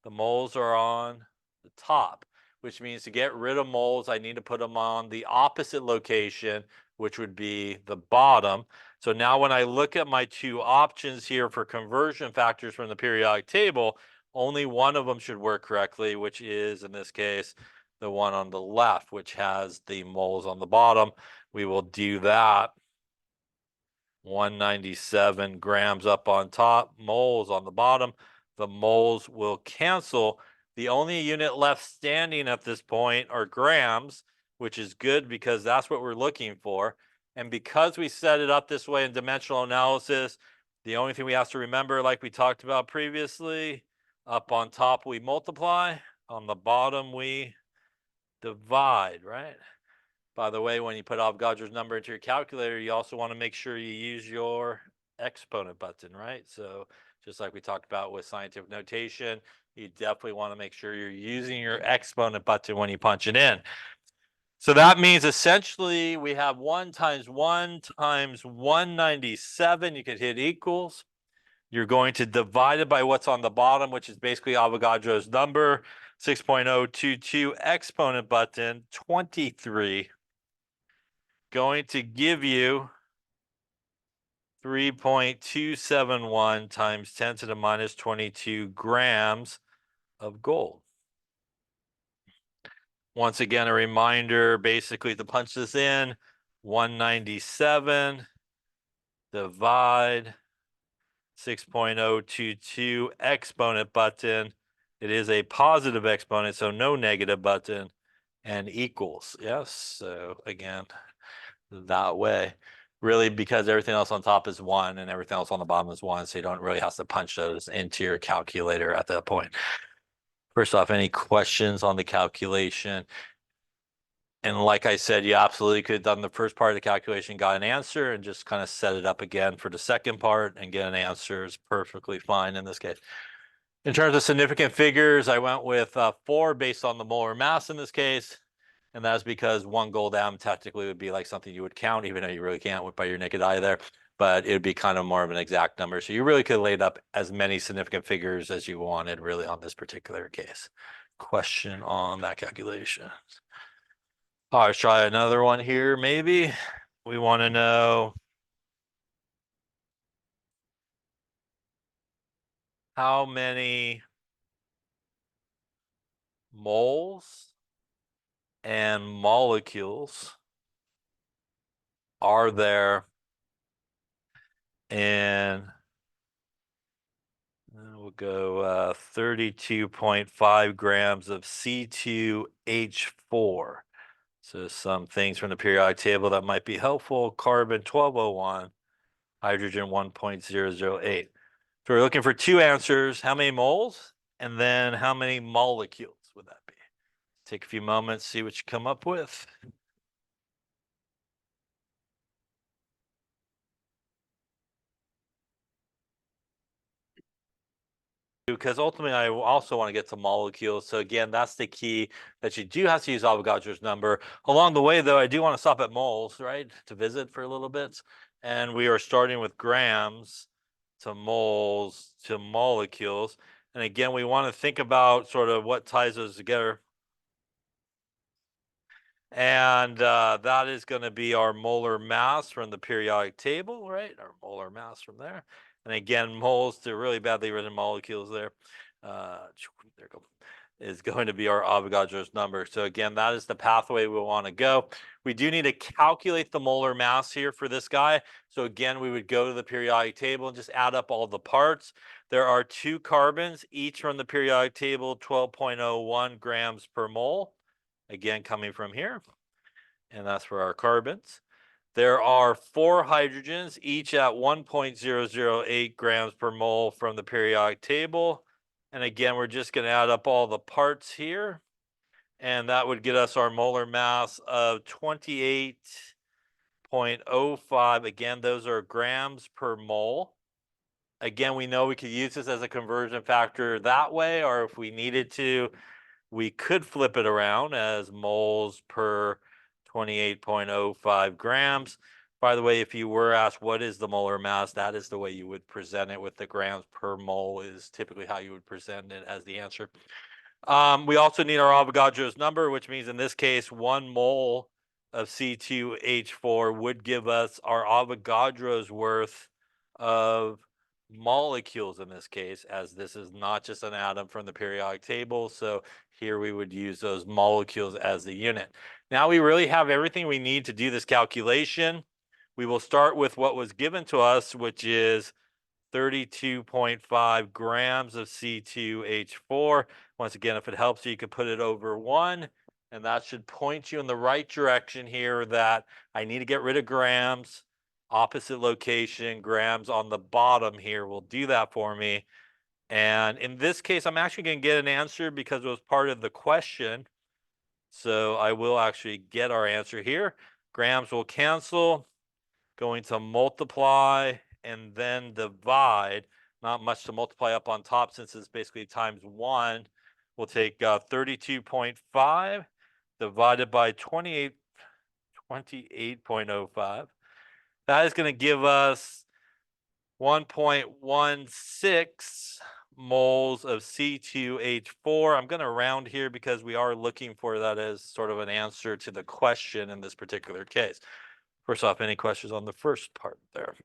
The moles are on the top, which means to get rid of moles, I need to put them on the opposite location, which would be the bottom. So now when I look at my two options here for conversion factors from the periodic table, only one of them should work correctly, which is, in this case, the one on the left, which has the moles on the bottom. We will do that. 197 grams up on top, moles on the bottom. The moles will cancel. The only unit left standing at this point are grams, which is good because that's what we're looking for. And because we set it up this way in dimensional analysis, the only thing we have to remember, like we talked about previously, up on top we multiply, on the bottom we divide, right? By the way, when you put Avogadro's number into your calculator, you also want to make sure you use your exponent button, right? So just like we talked about with scientific notation, you definitely want to make sure you're using your exponent button when you punch it in. So that means essentially we have 1 times 1 times 197. You could hit equals. You're going to divide it by what's on the bottom, which is basically Avogadro's number, 6.022 exponent button, 23. Going to give you 3.271 times 10 to the minus 22 grams of gold. Once again, a reminder, basically to punch this in, 197 divide 6.022 exponent button. It is a positive exponent, so no negative button, and equals. Yes, so again, that way. Really, because everything else on top is 1 and everything else on the bottom is 1, so you don't really have to punch those into your calculator at that point. First off, any questions on the calculation? And like I said, you absolutely could have done the first part of the calculation, got an answer, and just kind of set it up again for the second part and get an answer is perfectly fine in this case. In terms of significant figures, I went with 4 based on the molar mass in this case. And that's because 1 gold atom technically would be like something you would count, even though you really can't by your naked eye there. But it would be kind of more of an exact number. So you really could have laid up as many significant figures as you wanted really on this particular case. Question on that calculation. All right, let's try another one here, maybe. We want to know how many moles and molecules are there in, we'll go 32.5 grams of C2H4. So some things from the periodic table that might be helpful. Carbon 1201, hydrogen 1.008. So we're looking for 2 answers. How many moles? And then how many molecules would that be? Take a few moments, see what you come up with. because ultimately I also want to get to molecules. So again, that's the key, that you do have to use Avogadro's number. Along the way, though, I do want to stop at moles, right, to visit for a little bit. And we are starting with grams to moles to molecules. And again, we want to think about sort of what ties those together. And that is going to be our molar mass from the periodic table, right? Our molar mass from there. And again, moles to really badly written molecules there. There go. Is going to be our Avogadro's number. So again, that is the pathway we want to go. We do need to calculate the molar mass here for this guy. So again, we would go to the periodic table and just add up all the parts. There are 2 carbons, each from the periodic table, 12.01 grams per mole. Again, coming from here, and that's for our carbons. There are 4 hydrogens, each at 1.008 grams per mole from the periodic table. And again, we're just going to add up all the parts here, and that would get us our molar mass of 28.05. Again, those are grams per mole. Again, we know we could use this as a conversion factor that way, or if we needed to, we could flip it around as moles per 28.05 grams. By the way, if you were asked what is the molar mass, that is the way you would present it, with the grams per mole is typically how you would present it as the answer. We also need our Avogadro's number, which means in this case, 1 mole of C2H4 would give us our Avogadro's worth of molecules in this case, as this is not just an atom from the periodic table. So here we would use those molecules as the unit. Now we really have everything we need to do this calculation. We will start with what was given to us, which is 32.5 grams of C2H4. Once again, if it helps you, you can put it over 1, and that should point you in the right direction here, that I need to get rid of grams. Opposite location, grams on the bottom here will do that for me. And in this case, I'm actually going to get an answer because it was part of the question. So I will actually get our answer here. Grams will cancel, going to multiply and then divide. Not much to multiply up on top since it's basically times 1. We'll take 32.5 divided by 28.05. That is going to give us 1.16 moles of C2H4. I'm going to round here because we are looking for that as sort of an answer to the question in this particular case. First off, any questions on the first part there?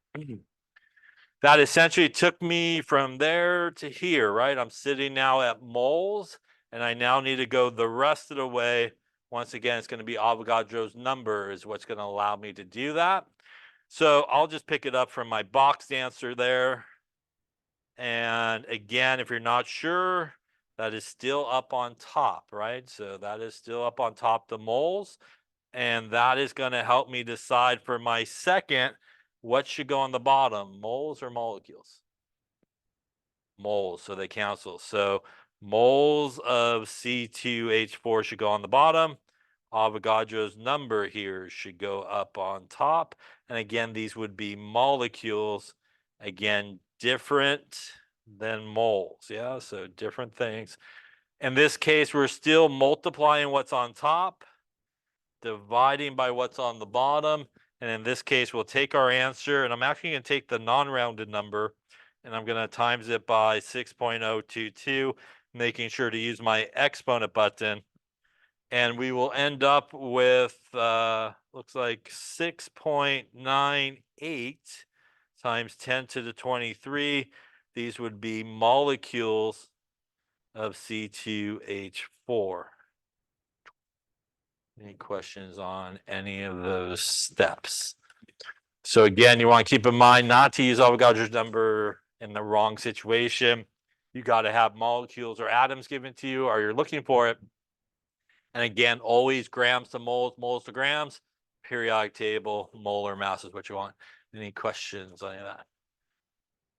That essentially took me from there to here, right? I'm sitting now at moles, and I now need to go the rest of the way. Once again, it's going to be Avogadro's number is what's going to allow me to do that. So I'll just pick it up from my boxed answer there. And again, if you're not sure, that is still up on top, right? So that is still up on top, the moles. And that is going to help me decide for my second, what should go on the bottom, moles or molecules? Moles, so they cancel. So moles of C2H4 should go on the bottom. Avogadro's number here should go up on top. And again, these would be molecules. Again, different than moles. Yeah, so different things. In this case, we're still multiplying what's on top, dividing by what's on the bottom. And in this case, we'll take our answer, and I'm actually going to take the non-rounded number, and I'm going to times it by 6.022, making sure to use my exponent button. And we will end up with, looks like 6.98 times 10 to the 23. These would be molecules of C2H4. Any questions on any of those steps? So again, you want to keep in mind not to use Avogadro's number in the wrong situation. You got to have molecules or atoms given to you, or you're looking for it. And again, always grams to moles, moles to grams, periodic table, molar mass is what you want. Any questions on any of that?